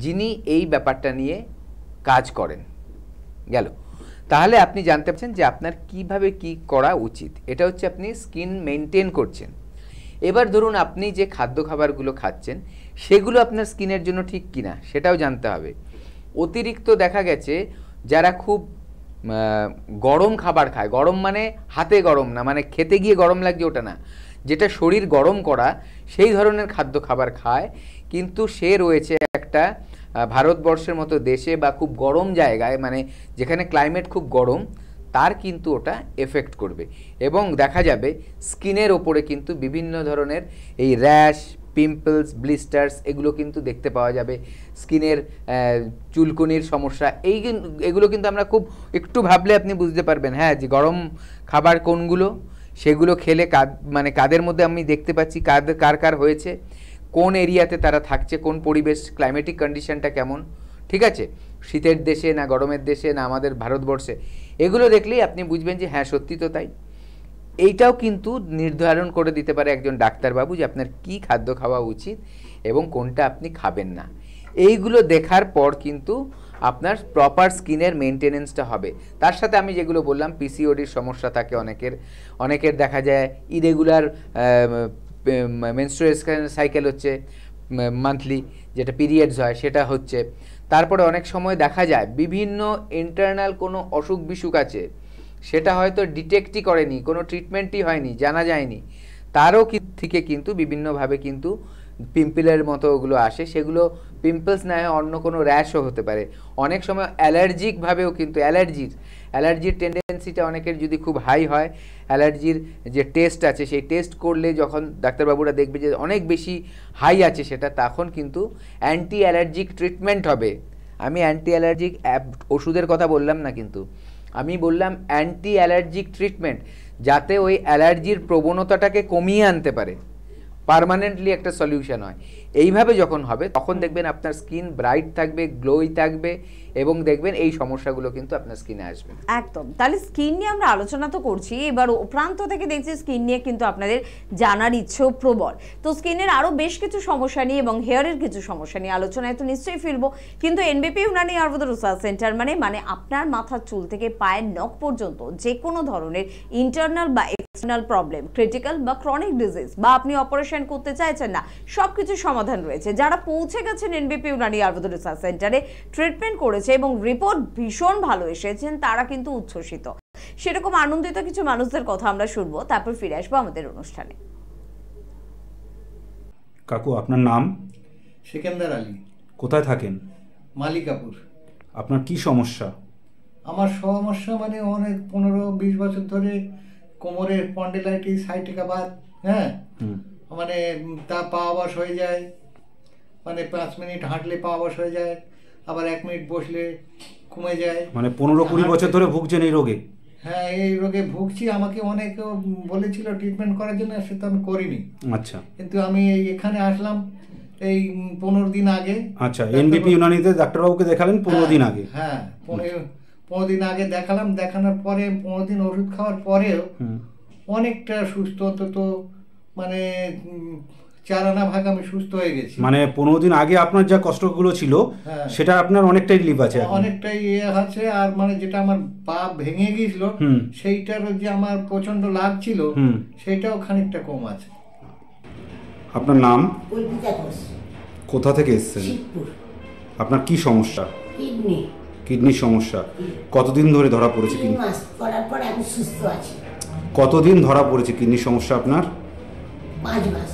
যিনি এই ব্যাপারটা নিয়ে কাজ করেন। গেল? তাহলে আপনি জানতে পারছেন যে আপনার কিভাবে কি করা উচিত। এটা হচ্ছে আপনি স্কিন মেনটেন করছেন। এবার ধরুন আপনি যে খাদ্য খাবারগুলো খাচ্ছেন সেগুলো আপনার স্কিনের জন্য ঠিক কিনা সেটাও জানতে হবে। অতিরিক্ত দেখা গেছে যারা খুব গরম খাবার খায়, গরম মানে হাতে গরম না, মানে খেতে গিয়ে গরম লাগছে ওটা না, যেটা শরীর গরম করা সেই ধরনের খাদ্য খাবার খায়, কিন্তু সে রয়েছে একটা ভারতবর্ষের মতো দেশে বা খুব গরম জায়গায়, মানে যেখানে ক্লাইমেট খুব গরম, তার কিন্তু ওটা এফেক্ট করবে এবং দেখা যাবে স্কিনের ওপরে কিন্তু বিভিন্ন ধরনের এই র্যাশ, পিম্পলস, ব্লিস্টার্স এগুলো কিন্তু দেখতে পাওয়া যাবে, স্কিনের চুলকুনির সমস্যা, এগুলো কিন্তু আমরা খুব একটু ভাবলে আপনি বুঝতে পারবেন হ্যাঁ যে গরম খাবার কোনগুলো, সেগুলো খেলে মানে কাদের মধ্যে আমি দেখতে পাচ্ছি কার কার হয়েছে, কোন এরিয়াতে তারা থাকছে, কোন পরিবেশ ক্লাইমেটিক কন্ডিশনটা কেমন, ঠিক আছে, শীতের দেশে না গরমের দেশে না আমাদের ভারতবর্ষে, এগুলো দেখলেই আপনি বুঝবেন যে হ্যাঁ সত্যি তো তাই। এইটাও কিন্তু নির্ধারণ করে দিতে পারে একজন ডাক্তারবাবু যে আপনার কি খাদ্য খাওয়া উচিত এবং কোনটা আপনি খাবেন না। এইগুলো দেখার পর কিন্তু আপনার প্রপার স্কিনের মেনটেনেন্সটা হবে। তার সাথে আমি যেগুলো বললাম, পিসিওডির সমস্যা থাকে অনেকের দেখা যায় ইরেগুলার মেনস্ট্রুয়েশন সাইকেল হচ্ছে মান্থলি, যেটা পিরিয়ডস হয় সেটা হচ্ছে, তারপরে অনেক সময় দেখা যায় বিভিন্ন ইন্টারনাল কোনো অসুখ বিসুখ আছে, সেটা হয়তো ডিটেক্টই করেনি, কোনো ট্রিটমেন্টই হয়নি, জানা যায়নি, তারও থেকে কিন্তু বিভিন্নভাবে কিন্তু পিম্পলের মতো ওগুলো আসে, সেগুলো পিম্পলস না হয় অন্য কোনো র্যাশও হতে পারে। অনেক সময় অ্যালার্জিকভাবেও কিন্তু অ্যালার্জির টেন্ডেন্সিটা অনেকের যদি খুব হাই হয়, অ্যালার্জির যে টেস্ট আছে সেই টেস্ট করলে যখন ডাক্তারবাবুরা দেখবে যে অনেক বেশি হাই আছে সেটা, তখন কিন্তু অ্যান্টি অ্যালার্জিক ট্রিটমেন্ট হবে। আমি অ্যান্টি অ্যালার্জিক ওষুধের কথা বললাম না, কিন্তু আমি বললাম অ্যান্টি অ্যালার্জিক ট্রিটমেন্ট, যাতে ওই অ্যালার্জির প্রবণতাটাকে কমিয়ে আনতে পারে, পার্মানেন্টলি একটা সলিউশন হয়। এইভাবে যখন হবে তখন দেখবেন আপনার স্কিন ব্রাইট থাকবে, গ্লোই থাকবে এবং দেখবেন এই সমস্যাগুলো কিন্তু আপনার স্কিনে আসবে। একদম। তাহলে স্কিন নিয়ে আমরা আলোচনা তো করছি, এবার প্রান্ত থেকে দেখছি স্কিন নিয়ে কিন্তু আপনাদের জানার ইচ্ছেও প্রবল। তো স্কিনের আরও বেশ কিছু সমস্যা নিয়ে এবং হেয়ারের কিছু সমস্যা নিয়ে আলোচনায় তো নিশ্চয়ই ফিরবো, কিন্তু এনবিপি ইউনানি আয়ুর্বেদ রিসার্চ সেন্টার মানে আপনার মাথার চুল থেকে পায়ের নখ পর্যন্ত যে কোনো ধরনের ইন্টারনাল বা এক্সটার্নাল প্রবলেম, ক্রিটিক্যাল বা ক্রনিক ডিজিজ, বা আপনি অপারেশন করতে চাইছেন না, সব কিছু সমাধান রয়েছে। যারা পৌঁছে গেছেন এনবিপি ইউনানি আয়ুর্বেদ রিসার্চ সেন্টারে, ট্রিটমেন্ট করেছে এবং রিপোর্ট ভীষণ ভালো এসেছেন, তারা কিন্তু উচ্ছ্বসিত। সেরকম আনন্দিত কিছু মানুষদের কথা আমরা শুনবো, তারপর ফিরে আসবো আমাদের অনুষ্ঠানে। কাকু, আপনার নাম? সিকান্দার আলী। কোথায় থাকেন? মালিকাপুর। আপনার কি সমস্যা? আমার সমস্যা মানে অনেক 15-20 বছর ধরে কোমরের স্পন্ডিলাইটিস, সাইটিকা বাত, হ্যাঁ, মানে তা পা অবশ হয়ে যায়, মানে 5 মিনিট হাঁটলে পা অবশ হয়ে যায়, আবার 1 মিনিট বসলে কমে যায়। মানে 15-20 বছর ধরে ভুগছেন এই রোগে? হ্যাঁ, এই রোগে ভুগছি। আমাকে অনেক বলেছিল ট্রিটমেন্ট করার জন্য, সেটা আমি করিনি। আচ্ছা। কিন্তু আমি এখানে আসলাম এই 15 দিন আগে। আচ্ছা, এনবিপি ইউনানিতে ডাক্তারবাবুকে দেখালেন 15 দিন আগে? হ্যাঁ, 15 দিন আগে দেখালাম। দেখানোর পরে 15 দিন ওষুধ খাওয়ার পরেও অনেকটা সুস্থ, অন্তত মানে 4 আনা ভাগ আমি সুস্থ হয়ে গেছি। মানে 15 দিন আগে আপনার যা কষ্টগুলো ছিল সেটা আপনার অনেকটাই রিলিফ আছে, অনেকটাই আছে। আর মানে যেটা আমার পা ভেঙে গিয়েছিল সেইটার যে আমার প্রচন্ড লাভ ছিল, সেটাও খানিকটা কম আছে। আপনার নাম? কল্পিতা ঘোষ। কোথা থেকে এসেছেন? শিবপুর। আপনার কি সমস্যা? কিডনির সমস্যা। কতদিন ধরে ধরা পড়েছে? 3 মাস করার পর আমি সুস্থ আছি। কতদিন ধরা পড়েছে কিডনির সমস্যা আপনার? 5 মাস।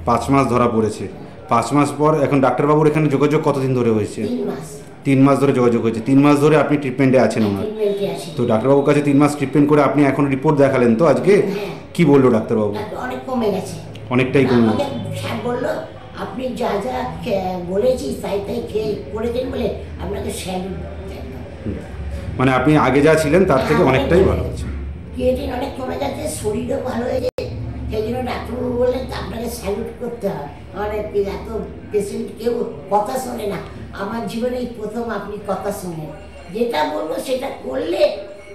5 মাস ধরা পড়েছে। 5 মাস পর এখন ডাক্তারবাবুর এখানে যোগাযোগ কতদিন ধরে হয়েছে? 3 মাস। 3 মাস ধরে যোগাযোগ হয়েছে। 3 মাস ধরে আপনি ট্রিটমেন্টে আছেন ওনার? তো ডাক্তারবাবুর কাছে 3 মাস ট্রিটমেন্ট করে আপনি এখন রিপোর্ট দেখালেন তো আজকে? কি বললো ডাক্তারবাবু? অনেক কমে গেছে। অনেকটাই কমে গেছে। স্যার বললো আপনি যা যা বলেছি তাই খেয়ে করেছেন বলে আপনাকে স্যালুট। মানে আপনি আগে যা ছিলেন তার থেকে অনেকটাই ভালো আছে। ক্রিয়েটিন অনেক কমে গেছে, শরীরও ভালো হয়ে যায়। সেই জন্য ডাক্তারবাবু বললেন আপনাকে স্যালুট করতে হয়। অনেক এত পেশেন্ট কেউ কথা শোনে না, আমার জীবনে এই প্রথম আপনি কথা শোনেন। যেটা বলবো সেটা করলে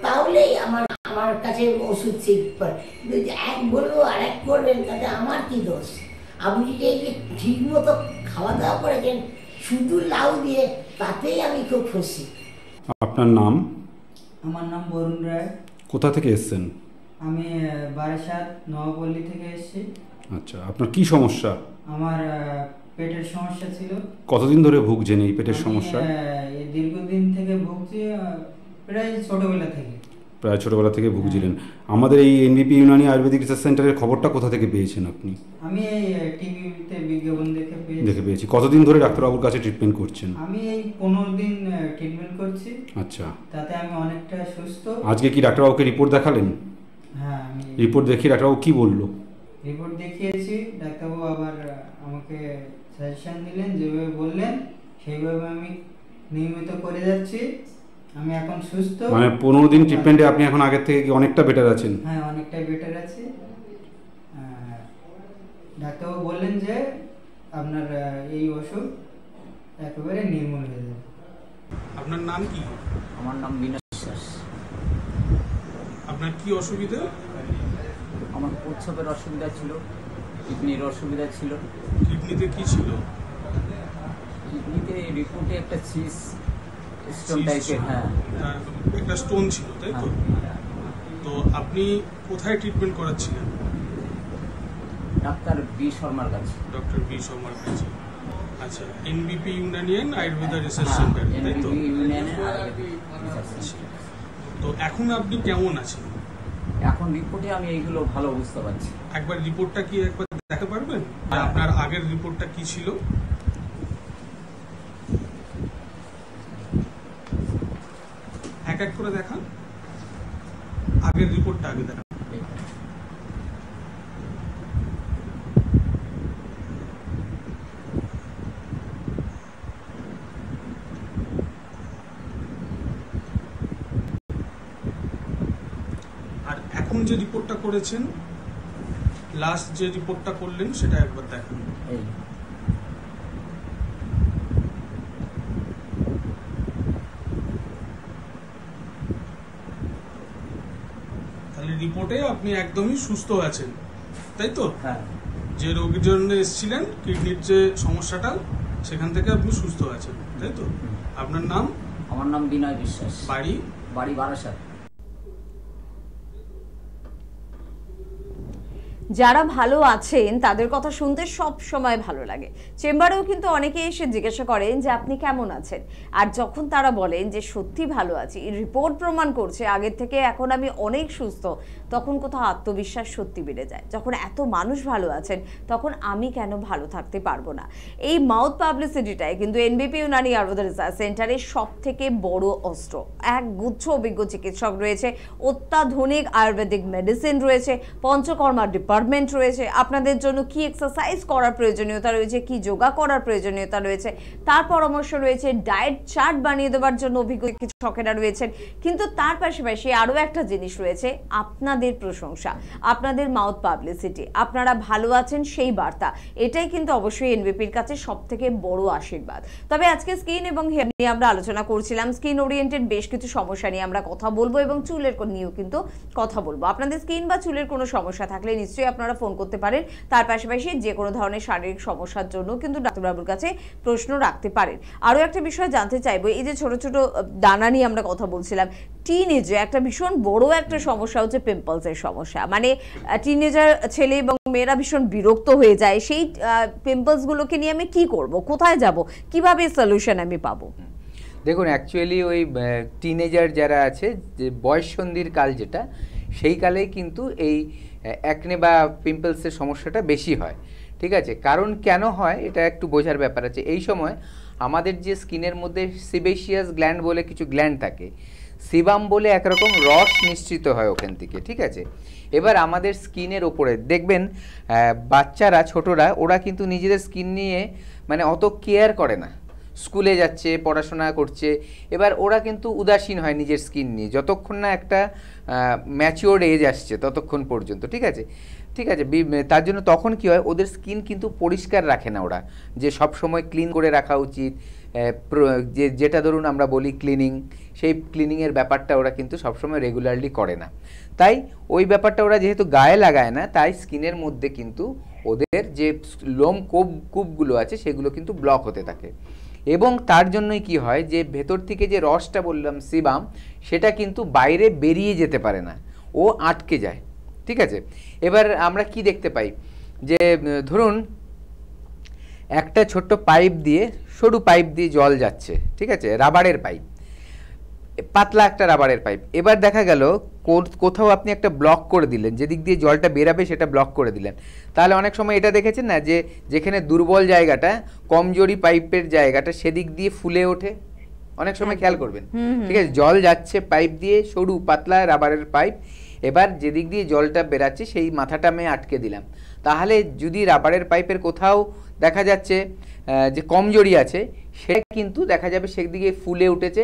তাহলেই আমার কাছে ওষুধ শিখবে। এক বলবো আর এক করবেন, তাতে আমার কি দোষ? আপনি যদি এই যে ঠিক মতো খাওয়া দাওয়া করেছেন শুধু লাউ দিয়ে, তাতেই আমি খুব খুশি। আপনার নাম? আমার নাম বরুণ রায়। কোথা থেকে এসেছেন? আমি বারাসাত নবপল্লী থেকে এসেছি। আচ্ছা, আপনার কি সমস্যা? আমার পেটের সমস্যা ছিল। কতদিন ধরে ভুগছেন এই পেটের সমস্যা? দীর্ঘদিন থেকে ভুগছি, প্রায় ছোটবেলা থেকে। প্রায় ছোটবেলা থেকে ভুগছিলেন। আমাদের এই এনবিপি ইউনানি আয়ুর্বেদিক রিসার্চ সেন্টারের খবরটা কোথা থেকে পেয়েছেন আপনি? আমি এই টিভিতে বিজ্ঞাপন দেখে পেয়েছি। কতদিন ধরে ডাক্তারবাবুর কাছে ট্রিটমেন্ট করছেন? আমি এই 15 দিন ট্রিটমেন্ট করছি। আচ্ছা, তাতে আমি অনেকটা সুস্থ। আজকে কি ডাক্তারবাবুকে রিপোর্ট দেখালেন? হ্যাঁ, আমি রিপোর্ট দেখিয়ে ডাক্তারবাবু কি বললো? রিপোর্ট দেখিয়েছি, ডাক্তারবাবু আবার আমাকে সাজেশন দিলেন, যেভাবে বললেন সেইভাবে আমি নিয়মিত করে যাচ্ছি। আমি এখন সুস্থ। মানে 15 দিন ট্রিটমেন্টে আপনি এখন আগের থেকে কি অনেকটা বেটার আছেন? হ্যাঁ, অনেকটাই বেটার আছি। ডাক্তারবাবু বললেন যে আপনার এই ওষুধ একেবারে নির্মূল হয়ে যাবে। আপনার নাম কি? আমার নাম বিনয় বিশ্বাস। আপনার কি অসুবিধা? আমার প্রস্রাবের অসুবিধা ছিল, কিডনির অসুবিধা ছিল। কিডনিতে কি ছিল? কিডনিতে রিপোর্টে একটা স্টোন টাইপের, হ্যাঁ একটা স্টোন ছিল, তাই তো? তো আপনি কোথায় ট্রিটমেন্ট করাচ্ছিলেন? ডাক্তার বি শর্মার কাছে। ডক্টর বি শর্মার কাছে। আচ্ছা, এনবিপি ইউনানিয়ান আয়ুর্বেদা রিসার্চ সেন্টার, তাই তো? তো এখন আপনি কেমন আছেন? এখন রিপোর্টে আমি এইগুলো ভালো বুঝতে পারছি। একবার রিপোর্টটা কি একবার দেখাতে পারবেন? আপনার আগের রিপোর্টটা কি ছিল? এক এক করে দেখান। আগের রিপোর্টটা আগে দেখান। আর এখন যে রিপোর্টটা করেছেন, লাস্ট যে রিপোর্টটা করলেন, সেটা একবার দেখান। তাহলে রিপোর্টে আপনি একদমই সুস্থ আছেন, তাই তো? হ্যাঁ। যে রোগীর জন্য এসেছিলেন, কিডনির যে সমস্যাটা, সেখান থেকে আপনি সুস্থ আছেন, তাই তো? আপনার নাম? আমার নাম বিনয় বিশ্বাস। বাড়ি? বাড়ি বারাসাত। যারা ভালো আছেন তাদের কথা শুনতে সব সময় ভালো লাগে। চেম্বারেও কিন্তু অনেকে এসে জিজ্ঞাসা করেন যে আপনি কেমন আছেন, আর যখন তারা বলেন যে সত্যি ভালো আছি, রিপোর্ট প্রমাণ করছে আগের থেকে এখন আমি অনেক সুস্থ, তখন কোথাও আত্মবিশ্বাস সত্যি বেড়ে যায়। যখন এত মানুষ ভালো আছেন তখন আমি কেন ভালো থাকতে পারবো না? এই মাউথ পাবলিসিটিটাই কিন্তু এনবিপি ইউনানি আয়ুর্বেদা রিসার্চ সেন্টারের সব থেকে বড় অস্ত্র। এক গুচ্ছ অভিজ্ঞ চিকিৎসক রয়েছে, অত্যাধুনিক আয়ুর্বেদিক মেডিসিন রয়েছে, পঞ্চকর্মা ডিপার্টমেন্ট রয়েছে, আপনাদের জন্য কি এক্সারসাইজ করার প্রয়োজনীয়তা রয়েছে, কি যোগা করার প্রয়োজনীয়তা রয়েছে তার পরামর্শ রয়েছে, ডায়েট চার্ট বানিয়ে দেওয়ার জন্য অভিজ্ঞ চিকিৎসকেরা রয়েছেন। কিন্তু তার পাশাপাশি আরও একটা জিনিস রয়েছে, আপনাদের প্রশংসা, আপনাদের মাউথ পাবলিসিটি, আপনারা ভালো আছেন সেই বার্তা। এটাই কিন্তু অবশ্যই এনবিপির কাছে সব থেকে বড় আশীর্বাদ। তবে আজকে স্কিন এবং হেয়ার নিয়ে আমরা আলোচনা করছিলাম। স্কিন ওরিয়েন্টেড বেশ কিছু সমস্যা নিয়ে আমরা কথা বলবো এবং চুলের নিয়েও কিন্তু কথা বলবো। আপনাদের স্কিন বা চুলের কোনো সমস্যা থাকলে নিশ্চয়ই আপনারা ফোন করতে পারেন। তার পাশাপাশি যে কোনো ধরনের শারীরিক সমস্যার জন্য কিন্তু ডাক্তারবাবুর কাছে প্রশ্ন রাখতে পারেন। আরও একটা বিষয় জানতে চাইবো, এই যে ছোট ছোট দানা নিয়ে আমরা কথা বলছিলাম, টিনেজে একটা ভীষণ বড় একটা সমস্যা হচ্ছে পিম্পলসের সমস্যা। মানে টিনেজার ছেলে এবং মেয়েরা ভীষণ বিরক্ত হয়ে যায়। সেই পিম্পলসগুলোকে নিয়ে আমি কি করব, কোথায় যাব, কিভাবে সলিউশন আমি পাবো? দেখুন, অ্যাকচুয়ালি ওই টিনেজার যারা আছে, যে বয়ঃসন্ধির কাল যেটা, সেই কালেই কিন্তু এই অ্যাকনে বা পিম্পলসের সমস্যাটা বেশি হয়। ঠিক আছে, কারণ কেন হয় এটা একটু বোঝার ব্যাপার আছে। এই সময় আমাদের যে স্কিনের মধ্যে সিবেশিয়াস গ্ল্যান্ড বলে কিছু গ্ল্যান্ড থাকে, সিবাম বলে একরকম রস নিঃসৃত হয় ওখান থেকে। ঠিক আছে, এবার আমাদের স্কিনের ওপরে দেখবেন বাচ্চারা, ছোটরা, ওরা কিন্তু নিজেদের স্কিন নিয়ে মানে অত কেয়ার করে না। স্কুলে যাচ্ছে, পড়াশোনা করছে, এবার ওরা কিন্তু উদাসীন হয় নিজের স্কিন নিয়ে, যতক্ষণ না একটা ম্যাচিওর এজ আসছে ততক্ষণ পর্যন্ত। ঠিক আছে, ঠিক আছে, তার জন্য তখন কি হয়, ওদের স্কিন কিন্তু পরিষ্কার রাখে না ওরা, যে সব সময় ক্লিন করে রাখা উচিত, যেটা ধরুন আমরা বলি ক্লিনিং, সেই ক্লিনিংয়ের ব্যাপারটা ওরা কিন্তু সবসময় রেগুলারলি করে না। তাই ওই ব্যাপারটা ওরা যেহেতু গায়ে লাগায় না, তাই স্কিনের মধ্যে কিন্তু ওদের যে লোম কূপগুলো আছে সেগুলো কিন্তু ব্লক হতে থাকে। এবং তার জন্যই কি হয়, যে ভেতর থেকে যে রসটা বললাম সিবাম, সেটা কিন্তু বাইরে বেরিয়ে যেতে পারে না, ও আটকে যায়। ঠিক আছে, এবার আমরা কি দেখতে পাই, যে ধরুন একটা ছোট্ট পাইপ দিয়ে, সরু পাইপ দিয়ে জল যাচ্ছে, ঠিক আছে, রাবারের পাইপ, পাতলা একটা রাবারের পাইপ, এবার দেখা গেল কোথাও আপনি একটা ব্লক করে দিলেন, যেদিক দিয়ে জলটা বেরাবে সেটা ব্লক করে দিলেন। তাহলে অনেক সময় এটা দেখেছেন না যে যেখানে দুর্বল জায়গাটা, কমজোরি পাইপের জায়গাটা, সেদিক দিয়ে ফুলে ওঠে, অনেক সময় খেয়াল করবেন। ঠিক আছে, জল যাচ্ছে পাইপ দিয়ে, সরু পাতলা রাবারের পাইপ, এবার যেদিক দিয়ে জলটা বেরাচ্ছে সেই মাথাটা আমি আটকে দিলাম। তাহলে যদি রাবারের পাইপের কোথাও দেখা যাচ্ছে যে কমজোরি আছে, সেটা কিন্তু দেখা যাবে সেদিকে ফুলে উঠেছে,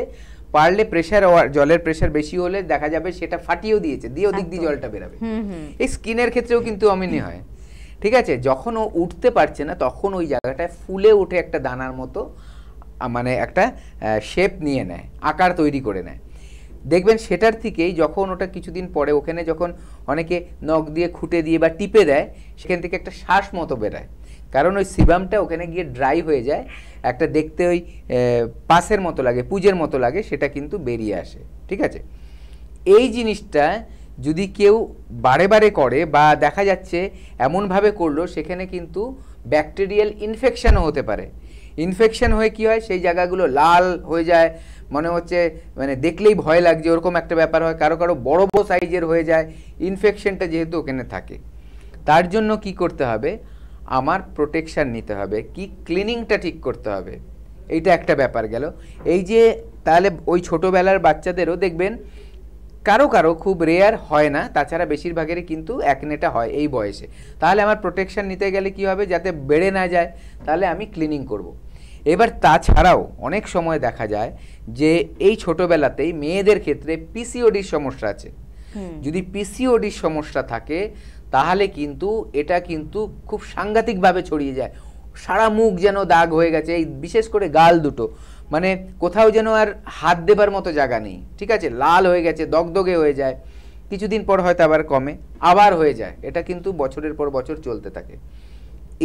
পারলে প্রেশার, জলের প্রেশার বেশি হলে দেখা যাবে সেটা ফাটিয়েও দিয়েছে, দিয়ে ওদিক দিয়ে জলটা বেরাবে। এই স্কিনের ক্ষেত্রেও কিন্তু অমনি হয়। ঠিক আছে, যখন ও উঠতে পারছে না তখন ওই জায়গাটায় ফুলে উঠে একটা দানার মতো মানে একটা শেপ নিয়ে নেয়, আকার তৈরি করে নেয়। দেখবেন সেটার থেকেই যখন ওটা কিছুদিন পরে ওখানে যখন অনেকে নখ দিয়ে খুঁটে দিয়ে বা টিপে দেয়, সেখান থেকে একটা শ্বাস মতো বেরোয়, কারণ ওই সিবামটা ওখানে গিয়ে ড্রাই হয়ে যায়, একটা দেখতে ওই পাসের মতো লাগে, পুজের মতো লাগে, সেটা কিন্তু বেরিয়ে আসে। ঠিক আছে, এই জিনিসটা যদি কেউ বারে বারে করে বা দেখা যাচ্ছে এমনভাবে করলো সেখানে কিন্তু ব্যাকটেরিয়াল ইনফেকশনও হতে পারে। ইনফেকশন হয়ে কি হয়, সেই জায়গাগুলো লাল হয়ে যায়, মনে হচ্ছে মানে দেখলেই ভয় লাগছে, ওরকম একটা ব্যাপার হয়। কারো কারো বড় বড় সাইজের হয়ে যায় ইনফেকশনটা যেহেতু ওখানে থাকে। তার জন্য কি করতে হবে, আমার প্রোটেকশান নিতে হবে, কি ক্লিনিংটা ঠিক করতে হবে, এইটা একটা ব্যাপার গেল। এই যে তাহলে ওই ছোটোবেলার বাচ্চাদেরও দেখবেন কারো কারো খুব রেয়ার হয় না, তাছাড়া বেশিরভাগেরই কিন্তু অ্যাকনেটা হয় এই বয়সে। তাহলে আমার প্রোটেকশান নিতে গেলে কি হবে, যাতে বেড়ে না যায়, তাহলে আমি ক্লিনিং করব। এবার তাছাড়াও অনেক সময় দেখা যায় যে এই ছোটোবেলাতেই মেয়েদের ক্ষেত্রে পিসিওডির সমস্যা আছে। যদি পিসিওডির সমস্যা থাকে তাহলে কিন্তু এটা কিন্তু খুব সাংঘাতিকভাবে ছড়িয়ে যায়, সারা মুখ যেন দাগ হয়ে গেছে, এই বিশেষ করে গাল দুটো, মানে কোথাও যেন আর হাত দেবার মতো জায়গা নেই। ঠিক আছে, লাল হয়ে গেছে, দগদগে হয়ে যায়, কিছুদিন পর হয়তো আবার কমে, আবার হয়ে যায়, এটা কিন্তু বছরের পর বছর চলতে থাকে।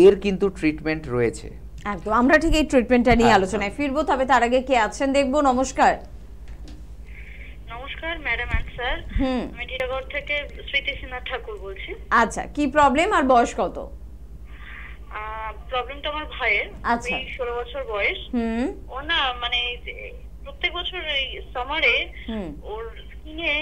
এর কিন্তু ট্রিটমেন্ট রয়েছে। একদম, আমরা ঠিক এই ট্রিটমেন্টটা নিয়ে আলোচনায় ফিরবো, তবে তার আগে কে আছেন দেখবো। নমস্কার। নমস্কার ম্যাডাম এন্ড স্যার, আমি টিটাগড় থেকে স্মৃতি সিনহা ঠাকুর বলছি। আচ্ছা, কি প্রবলেম আর বয়স কত? প্রবলেমটা আমার ভাইয়ের, 16 বছর বয়স। ও না মানে প্রত্যেক বছর এই সামারে ওর স্কিনে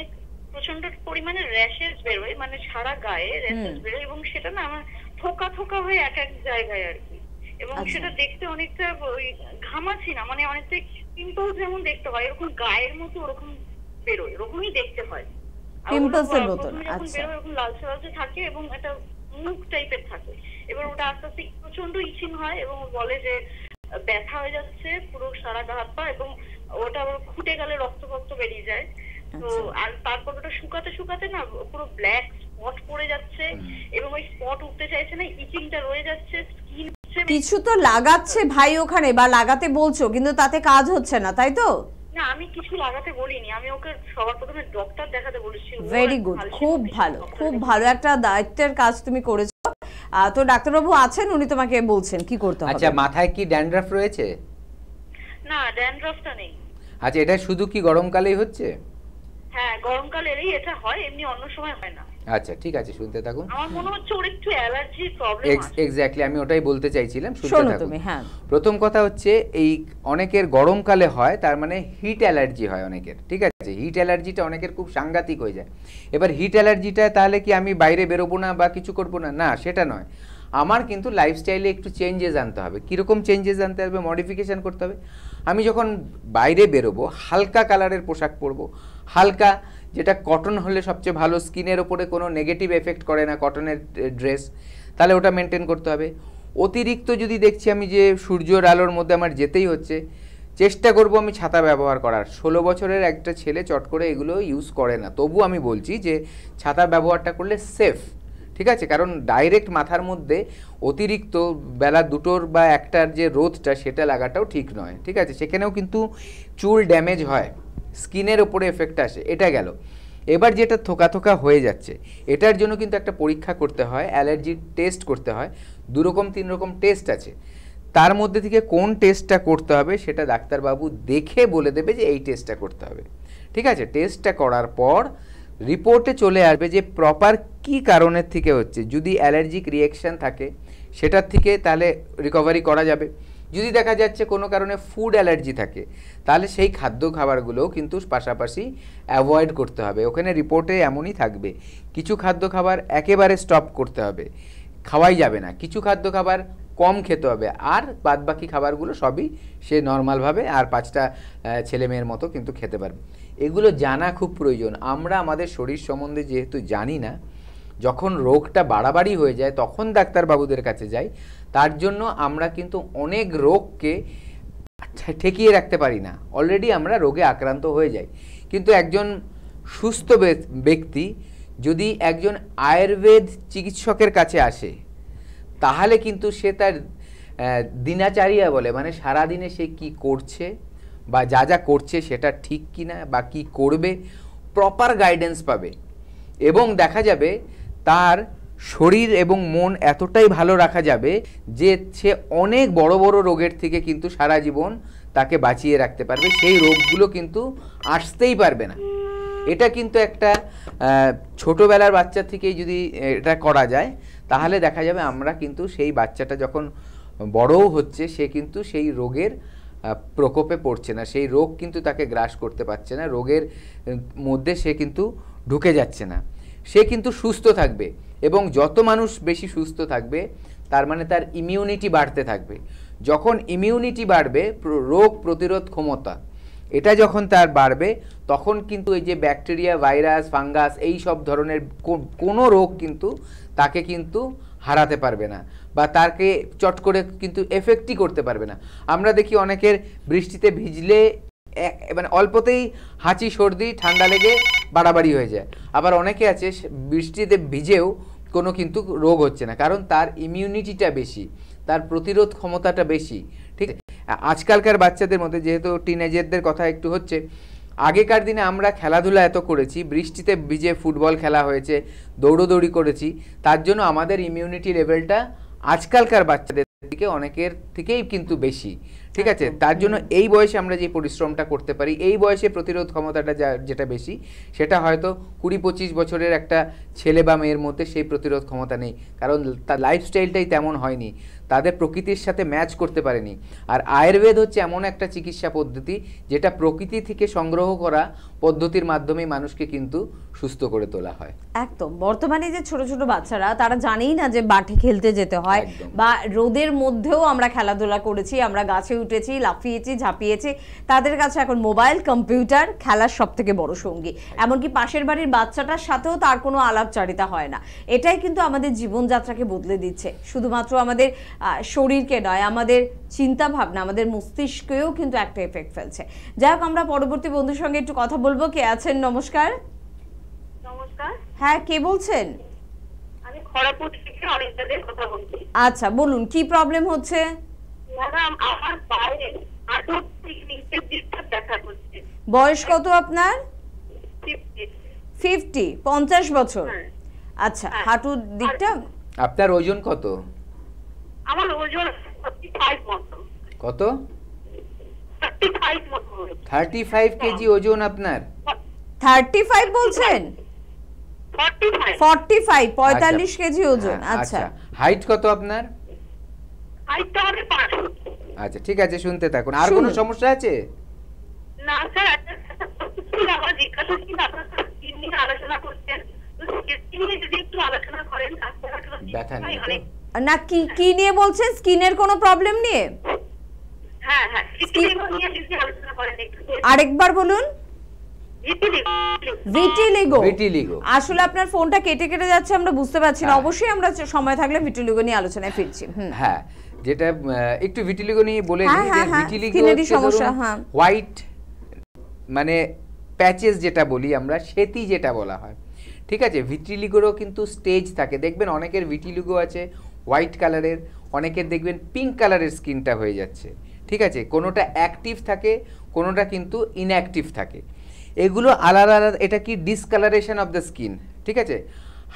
প্রচন্ড পরিমাণে র্যাশেস বেরোয়, মানে সারা গায়ে র্যাশেস বেরোয়, এবং সেটা না আমার থোকা থোকা হয়ে এক এক জায়গায় আর কি, এবং সেটা দেখতে অনেকটা ওই ঘামাছি না, মানে অনেকটা পিম্পলস যেমন দেখতে হয় এরকম গায়ের মতো ওরকম বেরোয়, এরকমই দেখতে হয় পিম্পলসের মতো। আচ্ছা, এরকম লালচে লালচে থাকে এবং একটা মুখ টাইপের থাকে। এবার ওটা আস্তে আস্তে প্রচন্ড ইচিং হয় এবং বলে যে ব্যথা হয়ে যাচ্ছে পুরো সারা গা হাত পা, এবং ওটা আবার ফুটে গেলে রক্ত ফক্ত বেরিয়ে যায়। তো আর তারপর ওটা শুকাতে শুকাতে না পুরো ব্ল্যাক স্পট পড়ে যাচ্ছে, এবং ওই স্পট উঠতে চাইছে না, ইচিংটা রয়ে যাচ্ছে। স্কিন কিছু তো লাগাচ্ছে ভাই ওখানে, বা লাগাতে বলছো, কিন্তু তাতে কাজ হচ্ছে না, তাই তো? না, আমি কিছু লাগাতে বলিনি, আমি ওকে সবার প্রথমে ডক্টর দেখাতে বলেছি। ভেরি গুড, খুব ভালো, খুব ভালো একটা দায়িত্বের কাজ তুমি করেছো। তো ডাক্তারবাবু আছেন, উনি তোমাকে বলছেন কি করতে হবে। আচ্ছা, মাথায় কি ড্যান্ড্রাফ রয়েছে? না, ড্যান্ড্রাফটা নেই। আচ্ছা, এটা শুধু কি গরমকালেই হচ্ছে? হ্যাঁ, গরমকালেরই এটা হয়, এমনি অন্য সময় হয় না। আচ্ছা, ঠিক আছে, শুনতে থাকুন। আমার মনে হচ্ছে ওর একটু অ্যালার্জি প্রবলেম আছে। এক্স্যাক্টলি, আমি ওটাই বলতে চাইছিলাম, শুনতে শোনো থাকুন। তুমি। হ্যাঁ, প্রথম কথা হচ্ছে এই অনেকের গরমকালে হয়, তার মানে হিট অ্যালার্জি হয় অনেকের। ঠিক আছে, হিট অ্যালার্জিটা অনেকের খুব সাংঘাতিক হয়ে যায়। এবার হিট অ্যালার্জিটা তাহলে কি আমি বাইরে বেরোবো না বা কিছু করবো না, না সেটা নয়। আমার কিন্তু লাইফস্টাইলে একটু চেঞ্জেস আনতে হবে। কীরকম চেঞ্জেস আনতে হবে, মডিফিকেশান করতে হবে। আমি যখন বাইরে বেরোবো হালকা কালারের পোশাক পরবো, হালকা, যেটা কটন হলে সবচেয়ে ভালো, স্কিনের ওপরে কোনো নেগেটিভ এফেক্ট করে না কটনের ড্রেস, তাহলে ওটা মেনটেন করতে হবে। অতিরিক্ত যদি দেখছি আমি যে সূর্যের আলোর মধ্যে আমার যেতেই হচ্ছে, চেষ্টা করব আমি ছাতা ব্যবহার করার। 16 বছরের একটা ছেলে চট করে এগুলো ইউজ করে না, তবু আমি বলছি যে ছাতা ব্যবহারটা করলে সেফ। ঠিক আছে, কারণ ডাইরেক্ট মাথার মধ্যে অতিরিক্ত বেলা 2টোর বা 1টার যে রোদটা সেটা লাগাটাও ঠিক নয়। ঠিক আছে, সেখানেও কিন্তু চুল ড্যামেজ হয়, স্কিনের ওপরে এফেক্ট আসে। এটা গেল। এবার যেটা থোকা থোকা হয়ে যাচ্ছে, এটার জন্য কিন্তু একটা পরীক্ষা করতে হয়, অ্যালার্জির টেস্ট করতে হয়। 2 রকম 3 রকম টেস্ট আছে, তার মধ্যে থেকে কোন টেস্টটা করতে হবে সেটা ডাক্তারবাবু দেখে বলে দেবে যে এই টেস্টটা করতে হবে। ঠিক আছে, টেস্টটা করার পর রিপোর্টে চলে আসবে যে প্রপার কি কারণের থেকে হচ্ছে। যদি অ্যালার্জিক রিয়াকশান থাকে সেটার থেকে তাহলে রিকভারি করা যাবে, যদি দেখা যাচ্ছে কোনো কারণে ফুড অ্যালার্জি থাকে, তাহলে সেই খাদ্য খাবারগুলোও কিন্তু পাশাপাশি অ্যাভয়েড করতে হবে। ওখানে রিপোর্টে এমনই থাকবে, কিছু খাদ্য খাবার একেবারে স্টপ করতে হবে, খাওয়াই যাবে না, কিছু খাদ্য খাবার কম খেতে হবে, আর বাদবাকি খাবারগুলো সবই সে নর্মালভাবে আর 5টা ছেলে মেয়ের মতো কিন্তু খেতে পারবে। এগুলো জানা খুব প্রয়োজন। আমরা আমাদের শরীর সম্বন্ধে যেহেতু জানি না, যখন রোগটা বাড়াবাড়ি হয়ে যায় তখন ডাক্তারবাবুদের কাছে যাই, তার জন্য আমরা কিন্তু অনেক রোগকে ঠেকিয়ে রাখতে পারি না, অলরেডি আমরা রোগে আক্রান্ত হয়ে যাই। কিন্তু একজন সুস্থ ব্যক্তি যদি একজন আয়ুর্বেদ চিকিৎসকের কাছে আসে, তাহলে কিন্তু সে তার দিনাচারিয়া বলে, মানে সারাদিনে সে কি করছে বা যা যা করছে সেটা ঠিক কিনা বা কি করবে, প্রপার গাইডেন্স পাবে। এবং দেখা যাবে তার শরীর এবং মন এতটাই ভালো রাখা যাবে যে সে অনেক বড় বড় রোগের থেকে কিন্তু সারা জীবন তাকে বাঁচিয়ে রাখতে পারবে, সেই রোগগুলো কিন্তু আসতেই পারবে না। এটা কিন্তু একটা ছোটোবেলার বাচ্চা থেকেই যদি এটা করা যায়, তাহলে দেখা যাবে আমরা কিন্তু সেই বাচ্চাটা যখন বড়ও হচ্ছে সে কিন্তু সেই রোগের প্রকোপে পড়ছে না, সেই রোগ কিন্তু তাকে গ্রাস করতে পারছে না, রোগের মধ্যে সে কিন্তু ঢুকে যাচ্ছে না, সে কিন্তু সুস্থ থাকবে। এবং যত মানুষ বেশি সুস্থ থাকবে তার মানে তার ইমিউনিটি বাড়তে থাকবে। যখন ইমিউনিটি বাড়বে, রোগ প্রতিরোধ ক্ষমতা এটা যখন তার বাড়বে, তখন কিন্তু এই যে ব্যাকটেরিয়া, ভাইরাস, ফাঙ্গাস এই সব ধরনের কোনো রোগ কিন্তু তাকে কিন্তু হারাতে পারবে না বা তাকে চট করে কিন্তু এফেক্টই করতে পারবে না। আমরা দেখি অনেকের বৃষ্টিতে ভিজলে মানে অল্পতেই হাঁচি, সর্দি, ঠান্ডা লেগে বাড়াবাড়ি হয়ে যায়। আবার অনেকে আছে বৃষ্টিতে ভিজেও কোনো কিন্তু রোগ হচ্ছে না, কারণ তার ইমিউনিটিটা বেশি, তার প্রতিরোধ ক্ষমতাটা বেশি। ঠিক আছে, আজকালকার বাচ্চাদের মধ্যে যেহেতু টিনেজারদের কথা একটু হচ্ছে, আগেকার দিনে আমরা খেলাধুলা এত করেছি, বৃষ্টিতে ভিজে ফুটবল খেলা হয়েছে, দৌড়োদৌড়ি করেছি, তার জন্য আমাদের ইমিউনিটি লেভেলটা আজকালকার বাচ্চাদের থেকে অনেকের থেকেই কিন্তু বেশি। ঠিক আছে, তার জন্য এই বয়সে আমরা যে পরিশ্রমটা করতে পারি, এই বয়সে প্রতিরোধ ক্ষমতাটা যেটা বেশি, সেটা হয়তো 20-25 বছরের একটা ছেলে বা মেয়ের মধ্যে সেই প্রতিরোধ ক্ষমতা নেই, কারণ তার লাইফস্টাইলটাই তেমন হয়নি, তাদের প্রকৃতির সাথে ম্যাচ করতে পারেনি। আর আয়ুর্বেদ হচ্ছে এমন একটা চিকিৎসা পদ্ধতি যেটা প্রকৃতি থেকে সংগ্রহ করা পদ্ধতির মাধ্যমে মানুষকে কিন্তু সুস্থ করে তোলা হয়। একদম, বর্তমানে যে ছোট ছোট বাচ্চারা তারা জানেই না যে মাঠে খেলতে যেতে হয়, বা রোদের মধ্যেও আমরা খেলাধুলা করেছি, আমরা গাছে উঠেছি, লাফিয়েছি, ঝাঁপিয়েছি, তাদের কাছে এখন মোবাইল, কম্পিউটার খেলার সব থেকে বড় সঙ্গী। এমনকি পাশের বাড়ির বাচ্চাটার সাথেও তার কোনো আলাপচারিতা হয় না। এটাই কিন্তু আমাদের জীবনযাত্রাকে বদলে দিচ্ছে, শুধুমাত্র আমাদের শরীরকে নয়, আমাদের চিন্তা ভাবনা, আমাদের মস্তিষ্কেও কিন্তু একটা এফেক্ট ফেলছে। যাই হোক, আমরা পরবর্তী বন্ধুর সঙ্গে একটু কথা বলবো। কে আছেন? নমস্কার। নমস্কার। হ্যাঁ, কে বলছেন? আমি খড়গপুর থেকে অনিতাদের কথা বলছি। আচ্ছা, বলুন কি প্রবলেম হচ্ছে? ম্যাডাম, আমার বাইরে হাঁটুর ঠিক নিচের দিকটা ব্যথা করছে। বয়স কত আপনার? 50। 50 বছর। আচ্ছা, হাঁটুর দিকটা। আপনার ওজন কত? আমার ওজন 35 মতো। কত? 35 মতো। 35 কেজি ওজন আপনার? 35 বলছেন? 45 45 কেজি ওজন। আচ্ছা, হাইট কত আপনার? হাইটটা হবে 5 ফুট। আচ্ছা, ঠিক আছে, শুনতে থাকুন। আর কোনো সমস্যা আছে? না স্যার, আমার জিজ্ঞাসা ছিল, আপনারা স্কিন নিয়ে আলোচনা করছেন, তো স্কিন নিয়ে যদি একটু আলোচনা করেন। ব্যথা নেই না? কি নিয়ে বলছেন? স্কিনের কোনো প্রবলেম নিয়ে? হ্যাঁ হ্যাঁ, স্কিন নিয়ে যদি আলোচনা করেন একটু। আরেকবার বলুন। ভিটিলিগো। আসলে আপনার ফোনটা কেটে কেটে যাচ্ছে, আমরা বুঝতে পারছি না। অবশ্যই আমরা সময় থাকলে ভিটিলিগো নিয়ে আলোচনায় ফিরছি। হ্যাঁ, যেটা একটু ভিটিলিগো নিয়ে বলে দিই যে ভিটিলিগো সমস্যা, হোয়াইট মানে প্যাচেস যেটা বলি আমরা, সেতি যেটা বলা হয়। ঠিক আছে, ভিটিলিগোরও কিন্তু স্টেজ থাকে। দেখবেন অনেকের ভিটিলিগো আছে হোয়াইট কালারের, অনেকের দেখবেন পিঙ্ক কালারের স্কিনটা হয়ে যাচ্ছে। ঠিক আছে, কোনোটা অ্যাক্টিভ থাকে, কোনোটা কিন্তু ইনঅ্যাক্টিভ থাকে। এগুলো আলাদা আলাদা। এটা কি ডিসকালারেশন অফ দ্য স্কিন। ঠিক আছে,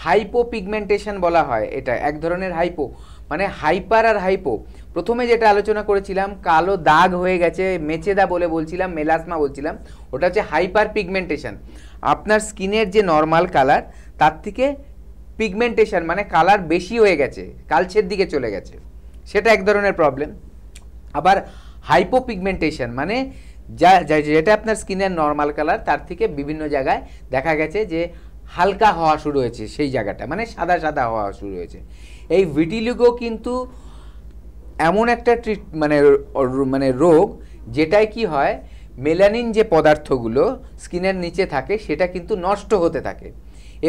হাইপো পিগমেন্টেশন বলা হয়। এটা এক ধরনের হাইপো, মানে হাইপার আর হাইপো। প্রথমে যেটা আলোচনা করেছিলাম, কালো দাগ হয়ে গেছে, মেচেদা বলে বলছিলাম, মেলাসমা বলছিলাম, ওটা হচ্ছে হাইপার পিগমেন্টেশন। আপনার স্কিনের যে নর্মাল কালার, তার থেকে পিগমেন্টেশন মানে কালার বেশি হয়ে গেছে, কালচের দিকে চলে গেছে, সেটা এক ধরনের প্রবলেম। আবার হাইপোপিগমেন্টেশন মানে যেটা আপনার স্কিনের নর্মাল কালার তার থেকে বিভিন্ন জায়গায় দেখা গেছে যে হালকা হওয়া শুরু হয়েছে, সেই জায়গাটা মানে সাদা সাদা হওয়া শুরু হয়েছে। এই ভিটিলিগো কিন্তু এমন একটা মানে রোগ যেটাই কি হয়, মেলানিন যে পদার্থগুলো স্কিনের নিচে থাকে সেটা কিন্তু নষ্ট হতে থাকে।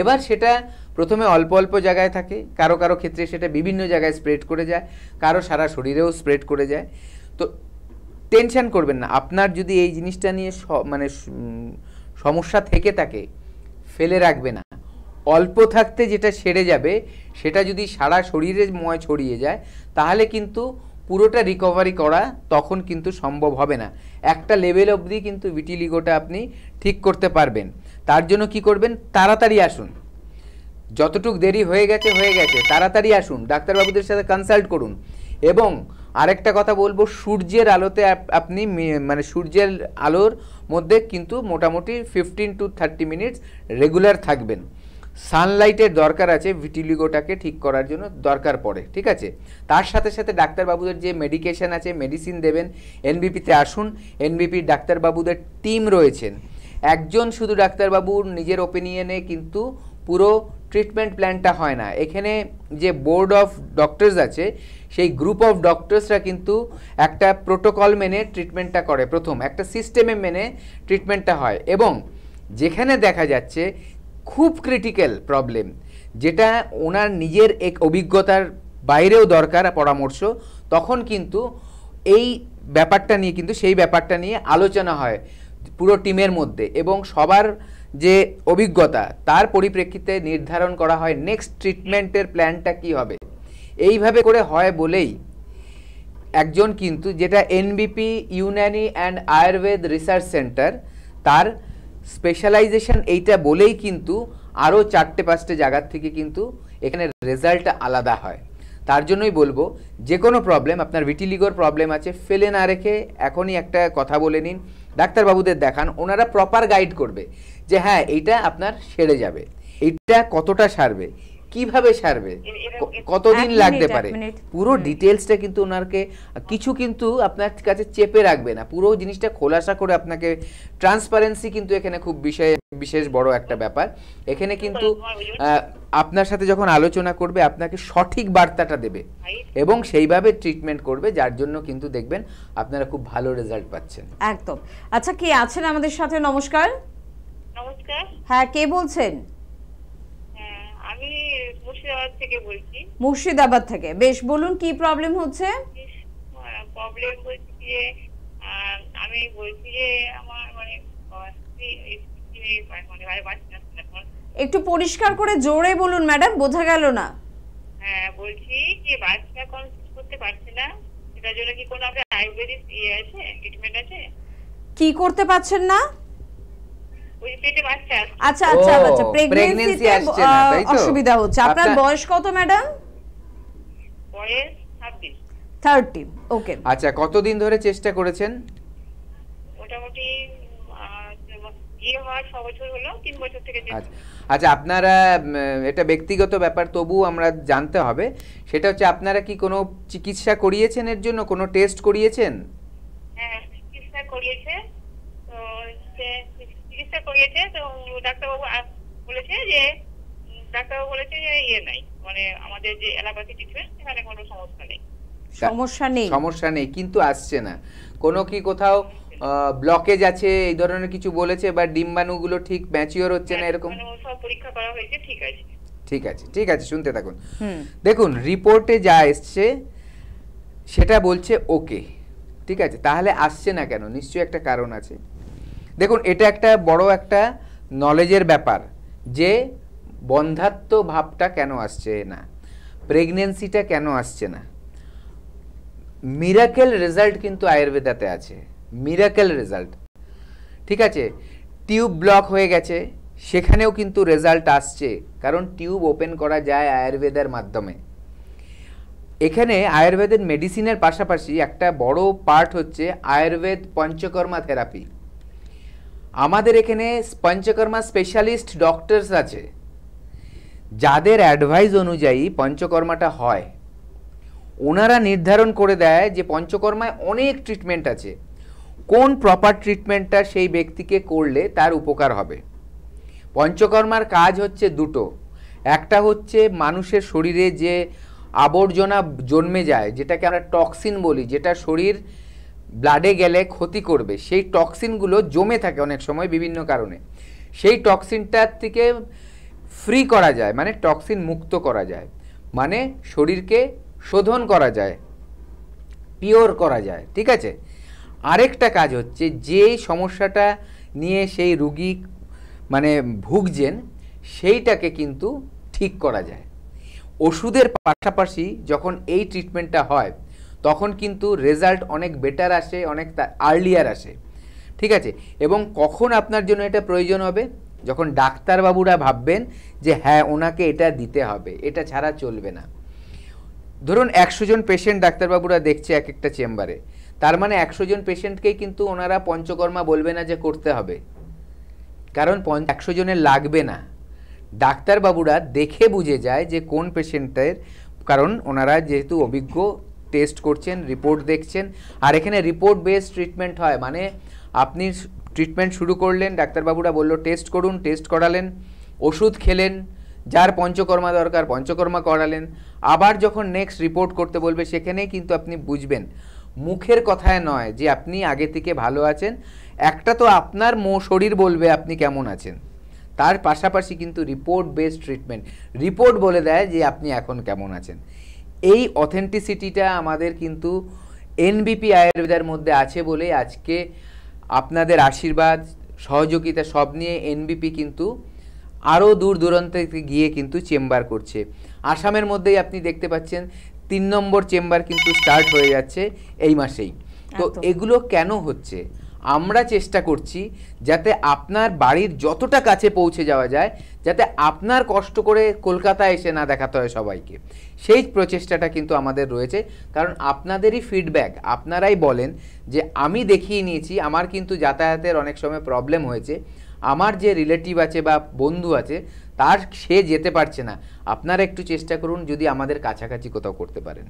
এবার সেটা প্রথমে অল্প অল্প জায়গায় থাকে, কারো কারো ক্ষেত্রে সেটা বিভিন্ন জায়গায় স্প্রেড করে যায়, কারো সারা শরীরেও স্প্রেড করে যায়। তো টেনশন করবেন না, আপনার যদি এই জিনিসটা নিয়ে মানে সমস্যা থেকে থাকে ফেলে রাখবে না। অল্প থাকতে যেটা সেরে যাবে সেটা যদি সারা শরীরে ময় ছড়িয়ে যায় তাহলে কিন্তু পুরোটা রিকভারি করা তখন কিন্তু সম্ভব হবে না। একটা লেভেল অবধি কিন্তু ভিটিলিগোটা আপনি ঠিক করতে পারবেন। তার জন্য কি করবেন, তাড়াতাড়ি আসুন, যতটুক দেরি হয়ে গেছে তাড়াতাড়ি আসুন, ডাক্তারবাবুদের সাথে কনসাল্ট করুন। এবং আরেকটা কথা বলবো, সূর্যের আলোতে আপনি মানে সূর্যের আলোর মধ্যে কিন্তু মোটামুটি 15 to 30 মিনিটস রেগুলার থাকবেন। সানলাইটের দরকার আছে ভিটিলিগোটাকে ঠিক করার জন্য, দরকার পড়ে, ঠিক আছে। তার সাথে সাথে ডাক্তারবাবুদের যে মেডিকেশন আছে, মেডিসিন দেবেন। এনবিপিতে আসুন, এনবিপির ডাক্তারবাবুদের টিম রয়েছেন। একজন শুধু ডাক্তারবাবুর নিজের ওপিনিয়নে কিন্তু পুরো ট্রিটমেন্ট প্ল্যানটা হয় না। এখানে যে বোর্ড অফ ডক্টরস আছে সেই গ্রুপ অফ ডক্টরসরা কিন্তু একটা প্রোটোকল মেনে ট্রিটমেন্টটা করে, প্রথম একটা সিস্টেমে মেনে ট্রিটমেন্টটা হয়। এবং যেখানে দেখা যাচ্ছে খুব ক্রিটিক্যাল প্রবলেম, যেটা ওনার নিজের এক অভিজ্ঞতার বাইরেও দরকার পরামর্শ, তখন কিন্তু এই ব্যাপারটা নিয়ে কিন্তু সেই ব্যাপারটা নিয়ে আলোচনা হয় পুরো টিমের মধ্যে, এবং সবার যে অভিজ্ঞতা তার পরিপ্রেক্ষিতে নির্ধারণ করা হয় নেক্সট ট্রিটমেন্টের প্ল্যানটা কি হবে। এইভাবে করে হয় বলেই একজন কিন্তু যেটা এনবিপি Unani and Ayurveda research centre, তার স্পেশালাইজেশন এইটা বলেই কিন্তু আরও 4-5টে জায়গার থেকে কিন্তু এখানে রেজাল্টটা আলাদা হয়। তার জন্যই বলবো, যে কোনো প্রবলেম, আপনার ভিটিলিগোর প্রবলেম আছে, ফেলে না রেখে এখনই একটা কথা বলে নিন, ডাক্তারবাবুদের দেখান, ওনারা প্রপার গাইড করবে যে হ্যাঁ এইটা আপনার সেরে যাবে, এইটা কতটা সারবে, কিভাবে সারবে, কতদিন লাগতে পারে, পুরো ডিটেলসটা কিন্তু ওনাকে কিছু কিন্তু আপনার কাছে চেপে রাখবে না, পুরো জিনিসটা খোলাসা করে আপনাকে, ট্রান্সপারেন্সি কিন্তু এখানে খুব বিশেষ বড় একটা ব্যাপার। এখানে কিন্তু আপনার সাথে যখন আলোচনা করবে আপনাকে সঠিক বার্তাটা দেবে এবং সেইভাবে ট্রিটমেন্ট করবে, যার জন্য কিন্তু দেখবেন আপনারা খুব ভালো রেজাল্ট পাচ্ছেন। একদম। আচ্ছা, কে আছেন আমাদের সাথে? নমস্কার। নমস্কার। হ্যাঁ, কে বলছেন? আমি মুর্শিদাবাদ থেকে বলছি। মুর্শিদাবাদ থেকে, বেশ, বলুন কি প্রবলেম হচ্ছে? প্রবলেম হচ্ছে যে আমি বলছি যে আমার মানে একটু পরিষ্কার করে জোরে বলুন ম্যাডাম, বোঝা গেল না। হ্যাঁ, বলছি যে বাচ্চা কনসিভ করতে পারছে না, এটার জন্য কি কোনো আপনার আয়ুর্বেদিক আছে, ট্রিটমেন্ট আছে? কি করতে পারছেন না? ওই পেটে বাচ্চা। আচ্ছা আচ্ছা আচ্ছা, প্রেগন্যান্সিতে অসুবিধা হচ্ছে। আপনার বয়স কত ম্যাডাম? বয়স 30। ওকে। আচ্ছা, কতদিন ধরে চেষ্টা করেছেন? মোটামুটি আচ্ছা, আপনারা, এটা ব্যক্তিগত ব্যাপার, তবু আমরা জানতে হবে, সেটা হচ্ছে আপনারা কি কোনো চিকিৎসা করিয়েছেন, এর জন্য কোনো টেস্ট করিয়েছেন? হ্যাঁ, চিকিৎসা করিয়েছে, তো চিকিৎসা করিয়েছে, তো ডাক্তারবাবু বলেছে যে ইয়ে নাই, মানে আমাদের যে অ্যালোপ্যাথি ট্রিটমেন্ট সেখানে কোনো সমস্যা নেই, কিন্তু আসছে না। কোনো কি কোথাও ব্লকেজ আছে এই ধরনের কিছু বলেছে, বা ডিম্বাণুগুলো ঠিক ম্যাচিওর হচ্ছে না, এরকম? সব পরীক্ষা করা হয়েছে, ঠিক আছে, শুনতে থাকুন। দেখুন, রিপোর্টে যা এসছে সেটা বলছে ওকে, ঠিক আছে, তাহলে আসছে না কেন? নিশ্চয়ই একটা কারণ আছে। দেখুন, এটা একটা বড় একটা নলেজের ব্যাপার যে বন্ধাত্ম ভাবটা কেন আসছে না, প্রেগন্যান্সিটা কেন আসছে না। মিরাকেল রেজাল্ট কিন্তু আয়ুর্বেদাতে আছে, মিরাকেল রেজাল্ট, ঠিক আছে। টিউব ব্লক হয়ে গেছে, সেখানেও কিন্তু রেজাল্ট আসছে, কারণ টিউব ওপেন করা যায় আয়ুর্বেদের মাধ্যমে। এখানে আয়ুর্বেদের মেডিসিনের পাশাপাশি একটা বড় পার্ট হচ্ছে আয়ুর্বেদ পঞ্চকর্মা থেরাপি। আমাদের এখানে পঞ্চকর্মা স্পেশালিস্ট ডক্টরস আছে, যাদের অ্যাডভাইস অনুযায়ী পঞ্চকর্মাটা হয়, ওনারা নির্ধারণ করে দেয় যে পঞ্চকর্মায় অনেক ট্রিটমেন্ট আছে, কোন প্রপার ট্রিটমেন্টটা সেই ব্যক্তিকে করলে তার উপকার হবে। পঞ্চকর্মার কাজ হচ্ছে দুটো, একটা হচ্ছে মানুষের শরীরে যে আবর্জনা জন্মে যায়, যেটাকে আমরা টক্সিন বলি, যেটা শরীর ব্লাডে গেলে ক্ষতি করবে, সেই টক্সিনগুলো জমে থাকে অনেক সময় বিভিন্ন কারণে, সেই টক্সিনটার থেকে ফ্রি করা যায়, মানে টক্সিন মুক্ত করা যায়, মানে শরীরকে শোধন করা যায়, পিওর করা যায়, ঠিক আছে। আরেকটা কাজ হচ্ছে যে সমস্যাটা নিয়ে সেই রুগী মানে ভুগছেন সেইটাকে কিন্তু ঠিক করা যায়। ওষুধের পাশাপাশি যখন এই ট্রিটমেন্টটা হয় তখন কিন্তু রেজাল্ট অনেক বেটার আসে, অনেক আর্লিয়ার আসে, ঠিক আছে। এবং কখন আপনার জন্য এটা প্রয়োজন হবে, যখন ডাক্তারবাবুরা ভাববেন যে হ্যাঁ ওনাকে এটা দিতে হবে, এটা ছাড়া চলবে না। ধরুন 100 জন পেশেন্ট ডাক্তারবাবুরা দেখছে এক একটা চেম্বারে, তার মানে 100 জন পেশেন্টকেই কিন্তু ওনারা পঞ্চকর্মা বলবে না যে করতে হবে, কারণ 100 জনের লাগবে না। ডাক্তারবাবুরা দেখে বুঝে যায় যে কোন পেশেন্টের, কারণ ওনারা যেহেতু অভিজ্ঞ, টেস্ট করছেন, রিপোর্ট দেখছেন, আর এখানে রিপোর্ট বেসড ট্রিটমেন্ট হয়, মানে আপনি ট্রিটমেন্ট শুরু করলেন, ডাক্তারবাবুরা বলল টেস্ট করুন, টেস্ট করালেন, ওষুধ খেলেন, যার পঞ্চকর্মা দরকার পঞ্চকর্মা করালেন, আবার যখন নেক্সট রিপোর্ট করতে বলবে সেখানেই কিন্তু আপনি বুঝবেন, মুখের কথায় নয় যে আপনি আগে থেকে ভালো আছেন, একটা তো আপনার শরীর বলবে আপনি কেমন আছেন, তার পাশাপাশি কিন্তু রিপোর্ট বেসড ট্রিটমেন্ট, রিপোর্ট বলে দেয় যে আপনি এখন কেমন আছেন। এই অথেন্টিসিটিটা আমাদের কিন্তু এনবিপি আয়ুর্বেদার মধ্যে আছে বলে আজকে আপনাদের আশীর্বাদ, সহযোগিতা সব নিয়ে এনবিপি কিন্তু আরও দূর দূরান্তে গিয়ে কিন্তু চেম্বার করছে। আসামের মধ্যেই আপনি দেখতে পাচ্ছেন 3 নম্বর চেম্বার কিন্তু স্টার্ট হয়ে যাচ্ছে এই মাসেই। তো এগুলো কেন হচ্ছে? আমরা চেষ্টা করছি যাতে আপনার বাড়ির যতটা কাছে পৌঁছে যাওয়া যায়, যাতে আপনার কষ্ট করে কলকাতায় এসে না দেখাতে হয় সবাইকে, সেই প্রচেষ্টাটা কিন্তু আমাদের রয়েছে। কারণ আপনাদেরই ফিডব্যাক, আপনারাই বলেন যে আমি দেখিয়ে নিয়েছি, আমার কিন্তু যাতায়াতের অনেক সময় প্রবলেম হয়েছে, আমার যে রিলেটিভ আছে বা বন্ধু আছে তার সে যেতে পারছে না, আপনারা একটু চেষ্টা করুন যদি আমাদের কাছাকাছি কোথাও করতে পারেন।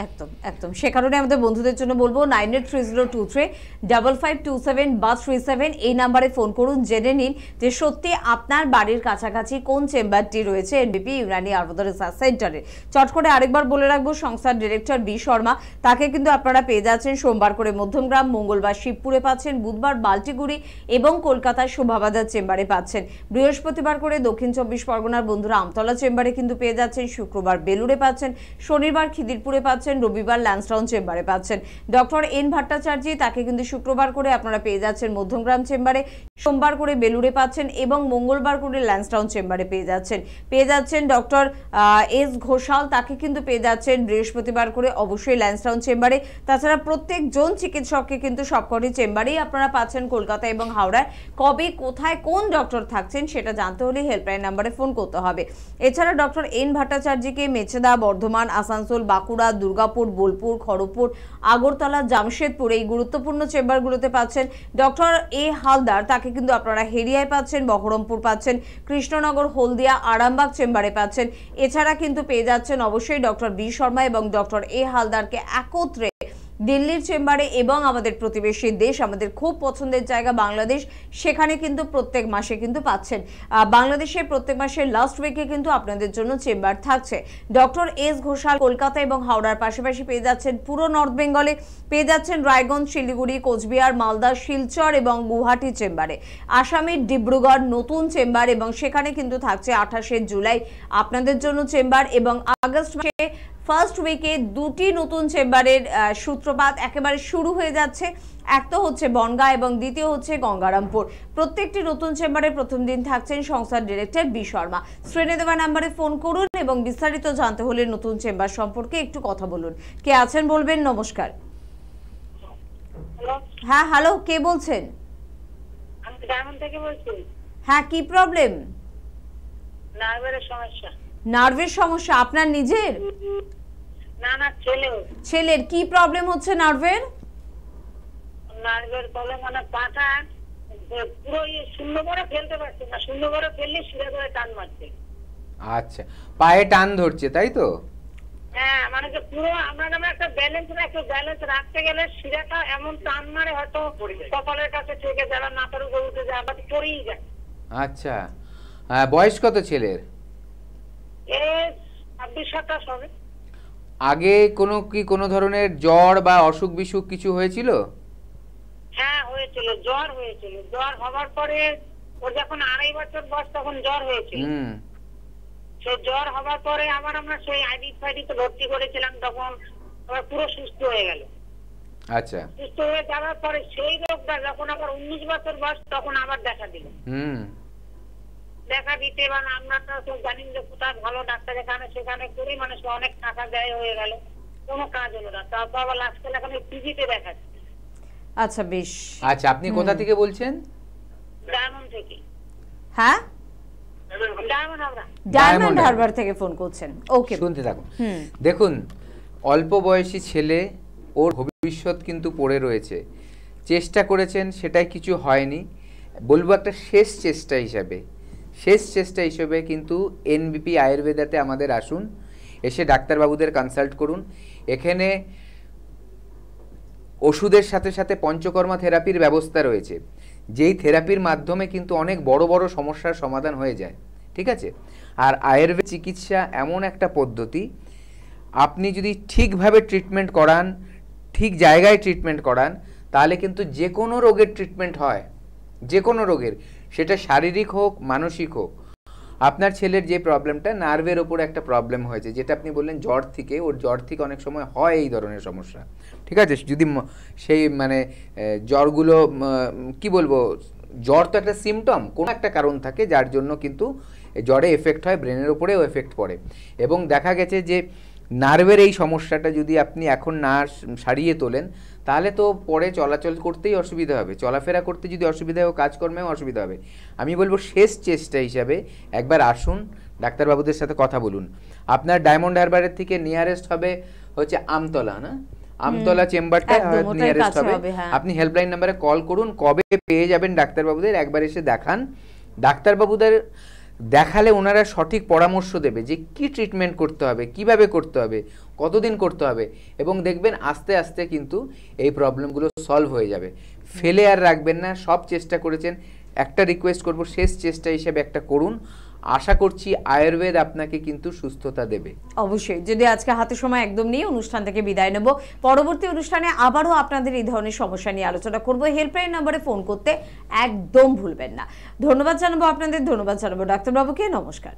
একদম একদম, সে কারণে আমাদের বন্ধুদের জন্য বলবো 9830235527 বা 37 এই নাম্বারে ফোন করুন, জেনে নিন যে সত্যি আপনার বাড়ির কাছাকাছি কোন চেম্বারটি রয়েছে এনবিপি ইউনানি আয়ুর্বেদ রিসার্চ সেন্টারে। চট করে আরেকবার বলে রাখবো, সংস্থার ডিরেক্টর বি শর্মা, তাকে কিন্তু আপনারা পেয়ে যাচ্ছেন সোমবার করে মধ্যমগ্রাম, মঙ্গলবার শিবপুরে পাচ্ছেন, বুধবার বাল্টিগুড়ি এবং কলকাতার শোভাবাজার চেম্বারে পাচ্ছেন, বৃহস্পতিবার করে দক্ষিণ 24 পরগনার বন্ধুরা আমতলা চেম্বারে কিন্তু পেয়ে যাচ্ছেন, শুক্রবার বেলুড়ে পাচ্ছেন, শনিবার খিদিরপুরে পাচ্ছেন, রবিবার ল্যান্সডাউন চেম্বারে পাচ্ছেন। ডক্টর এন ভট্টাচার্য, তাকে কিন্তু শুক্রবার করে আপনারা পেয়ে যাচ্ছেন মধ্যমগ্রাম চেম্বারে, সোমবার করে বেলুড়ে পাচ্ছেন এবং মঙ্গলবার করে ল্যান্সডাউন চেম্বারে পেয়ে যাচ্ছেন ডক্টর এস ঘোষাল, তাকে কিন্তু পেয়ে যাচ্ছেন বৃহস্পতিবার করে অবশ্যই ল্যান্সডাউন চেম্বারে। তাছাড়া প্রত্যেকজন চিকিৎসককে কিন্তু সবকটি চেম্বারেই আপনারা পাচ্ছেন কলকাতা এবং হাওড়ায়। কবে কোথায় কোন ডক্টর থাকছেন সেটা জানতে হলে হেল্পলাইন নাম্বারে ফোন করতে হবে। এছাড়া ডক্টর এন ভট্টাচার্যকে মেচেদা, বর্ধমান, আসানসোল, বাঁকুড়া, দুর্গাপুর, বোলপুর, খড়গপুর, আগরতলা, জামশেদপুর এই গুরুত্বপূর্ণ চেম্বারগুলোতে পাচ্ছেন। ডক্টর এ হালদার, তাকে কিন্তু আপনারা হেরিয়ায় পাচ্ছেন, বহরমপুর পাচ্ছেন, কৃষ্ণনগর, হলদিয়া, আরামবাগ চেম্বারে পাচ্ছেন। এছাড়া কিন্তু পেয়ে যাচ্ছেন অবশ্যই ডক্টর বি শর্মা এবং ডক্টর এ হালদারকে একত্রে দিল্লির চেম্বারে এবং আমাদের প্রতিবেশী দেশ, আমাদের খুব পছন্দের জায়গা বাংলাদেশ, সেখানে কিন্তু প্রত্যেক মাসে কিন্তু পাচ্ছেন। বাংলাদেশে প্রত্যেক মাসের লাস্ট উইকে কিন্তু আপনাদের জন্য চেম্বার থাকছে। ডক্টর এস ঘোষাল কলকাতা এবং হাওড়ার পাশাপাশি পেয়ে যাচ্ছেন পুরো নর্থ বেঙ্গলে, পেয়ে যাচ্ছেন রায়গঞ্জ, শিলিগুড়ি, কোচবিহার, মালদা, শিলচর এবং গুয়াহাটি চেম্বারে। আসামের ডিব্রুগড় নতুন চেম্বার এবং সেখানে কিন্তু থাকছে 28শে জুলাই আপনাদের জন্য চেম্বার, এবং আগস্ট মাসে ফার্স্ট উইকে 2টি নতুন চেম্বারের সূত্রপাত একেবারে শুরু হয়ে যাচ্ছে। এক তো হচ্ছে বনগাঁ এবং দ্বিতীয় হচ্ছে গঙ্গারামপুর। প্রত্যেকটি নতুন চেম্বারে প্রথম দিন থাকছেন সংস্থার ডিরেক্টর বি শর্মা। স্ক্রিনে দেওয়া নাম্বারে ফোন করুন এবং বিস্তারিত জানতে হলে নতুন চেম্বার সম্পর্কে একটু কথা বলুন। কে আছেন বলবেন। নমস্কার। হ্যাঁ হ্যালো, কে বলছেন? আমি ডায়মন্ড থেকে বলছি। হ্যাঁ, কি প্রবলেম? নার্ভের সমস্যা। নার্ভের সমস্যা আপনার নিজের? না না, ছেলের। কি প্রবলেম হচ্ছে নার্ভের? নার্ভের প্রবলেম মানে পাটা পুরো শূন্য করে ফেলতে পারছে না, শূন্য করে ফেললে শিরা করে টান মারছে। আচ্ছা, পায়ে টান ধরছে তাই তো? হ্যাঁ মানে যে পুরো আমরা যেমন একটা ব্যালেন্স রাখতে গেলে শিরাটা এমন টান মারে হয়তো কপালের কাছে থেকে যারা নাকের উপর উঠে যায় আবার পড়েই যায়। আচ্ছা, বয়স কত ছেলের? 26-27 হবে। আগে কোনো ধরনের জ্বর বা অসুখ বিসুখ কিছু হয়েছিল? হ্যাঁ হয়েছিল, জ্বর হয়েছিল। জ্বর হওয়ার পরে ওর যখন 2.5 বছর বয়স তখন জ্বর হয়েছিল। সেই জ্বর হওয়ার পরে আবার আমরা সেই আইডি-ফাইডিতে ভর্তি করেছিলাম, তখন আবার পুরো সুস্থ হয়ে গেল। আচ্ছা, সুস্থ হয়ে যাওয়ার পরে সেই রোগটা যখন আবার 19 বছর বয়স তখন আবার দেখা দিল। দেখা দিতে মানে আমরা তো জানি যে কোথায় ভালো ডাক্তার এখানে সেখানে করি মানে অনেক টাকা ব্যয় হয়ে গেল, কোনো কাজ হলো না। তারপর আবার লাস্টে এখন পিজিতে দেখাচ্ছি। আচ্ছা বেশ। আচ্ছা, আপনি কোথা থেকে বলছেন? ডায়মন্ড থেকে। হ্যাঁ, ডায়মন্ড হারবার থেকে ফোন করছেন। ওকে, শুনতে থাকুন। দেখুন, অল্প বয়সী ছেলে, ওর ভবিষ্যৎ কিন্তু পড়ে রয়েছে। চেষ্টা করেছেন, সেটাই কিছু হয়নি। বলবো একটা শেষ চেষ্টা হিসেবে কিন্তু এনবিপি আয়ুর্বেদাতে আমাদের আসুন, এসে ডাক্তারবাবুদের কনসাল্ট করুন। এখানে ওষুধের সাথে সাথে পঞ্চকর্মা থেরাপির ব্যবস্থা রয়েছে, যেই থেরাপির মাধ্যমে কিন্তু অনেক বড় বড় সমস্যার সমাধান হয়ে যায়। ঠিক আছে? আর আয়ুর্বেদ চিকিৎসা এমন একটা পদ্ধতি, আপনি যদি ঠিকভাবে ট্রিটমেন্ট করান, ঠিক জায়গায় ট্রিটমেন্ট করান, তাহলে কিন্তু যে কোনো রোগের ট্রিটমেন্ট হয়, যে কোনো রোগের, সেটা শারীরিক হোক মানসিক হোক। আপনার ছেলের যে প্রবলেমটা, নার্ভের ওপর একটা প্রবলেম হয়েছে, যেটা আপনি বললেন জ্বর থেকে, ওর জ্বর থেকে অনেক সময় হয় এই ধরনের সমস্যা। ঠিক আছে? যদি সেই মানে জ্বরগুলো কি বলবো, জ্বর তো একটা সিমটম, কোনো একটা কারণ থাকে যার জন্য কিন্তু জ্বরে এফেক্ট হয়, ব্রেনের ওপরেও এফেক্ট পড়ে। এবং দেখা গেছে যে নার্ভের এই সমস্যাটা যদি আপনি এখন না সারিয়ে তোলেন, তাহলে তো পরে চলাচল করতেই অসুবিধা হবে, চলাফেরা করতে যদি অসুবিধা হয়, কাজকর্মেও অসুবিধা হবে। আমি বলবো শেষ চেষ্টা হিসাবে একবার আসুন, ডাক্তারবাবুদের সাথে কথা বলুন। আপনার ডায়মন্ড হারবারের থেকে নিয়ারেস্ট হবে হচ্ছে আমতলা, না? আমতলা চেম্বারটা নিয়ারেস্ট হবে। আপনি হেল্পলাইন নাম্বারে কল করুন, কবে পেয়ে যাবেন ডাক্তারবাবুদের, একবার এসে দেখান। ডাক্তারবাবুদের দেখালে ওনারা সঠিক পরামর্শ দেবে যে কি ট্রিটমেন্ট করতে হবে, কিভাবে করতে হবে, কতদিন করতে হবে, এবং দেখবেন আস্তে আস্তে কিন্তু এই প্রবলেমগুলো সলভ হয়ে যাবে। ফেলে আর রাখবেন না, সব চেষ্টা করেছেন। একটা রিকোয়েস্ট করব, শেষ চেষ্টা হিসেবে একটা করুন। আশা করছি আয়ুর্বেদ আপনাকে কিন্তু সুস্থতা দেবে। অবশ্যই। যদি আজকে হাতে সময় একদম নেই, অনুষ্ঠান থেকে বিদায় নেব। পরবর্তী অনুষ্ঠানে আবারও আপনাদের এই ধরনের সমস্যা নিয়ে আলোচনা করব। হেল্পলাইন নম্বরে ফোন করতে একদম ভুলবেন না। ধন্যবাদ জানাবো আপনাদের, ধন্যবাদ জানাবো ডাক্তারবাবুকে। নমস্কার।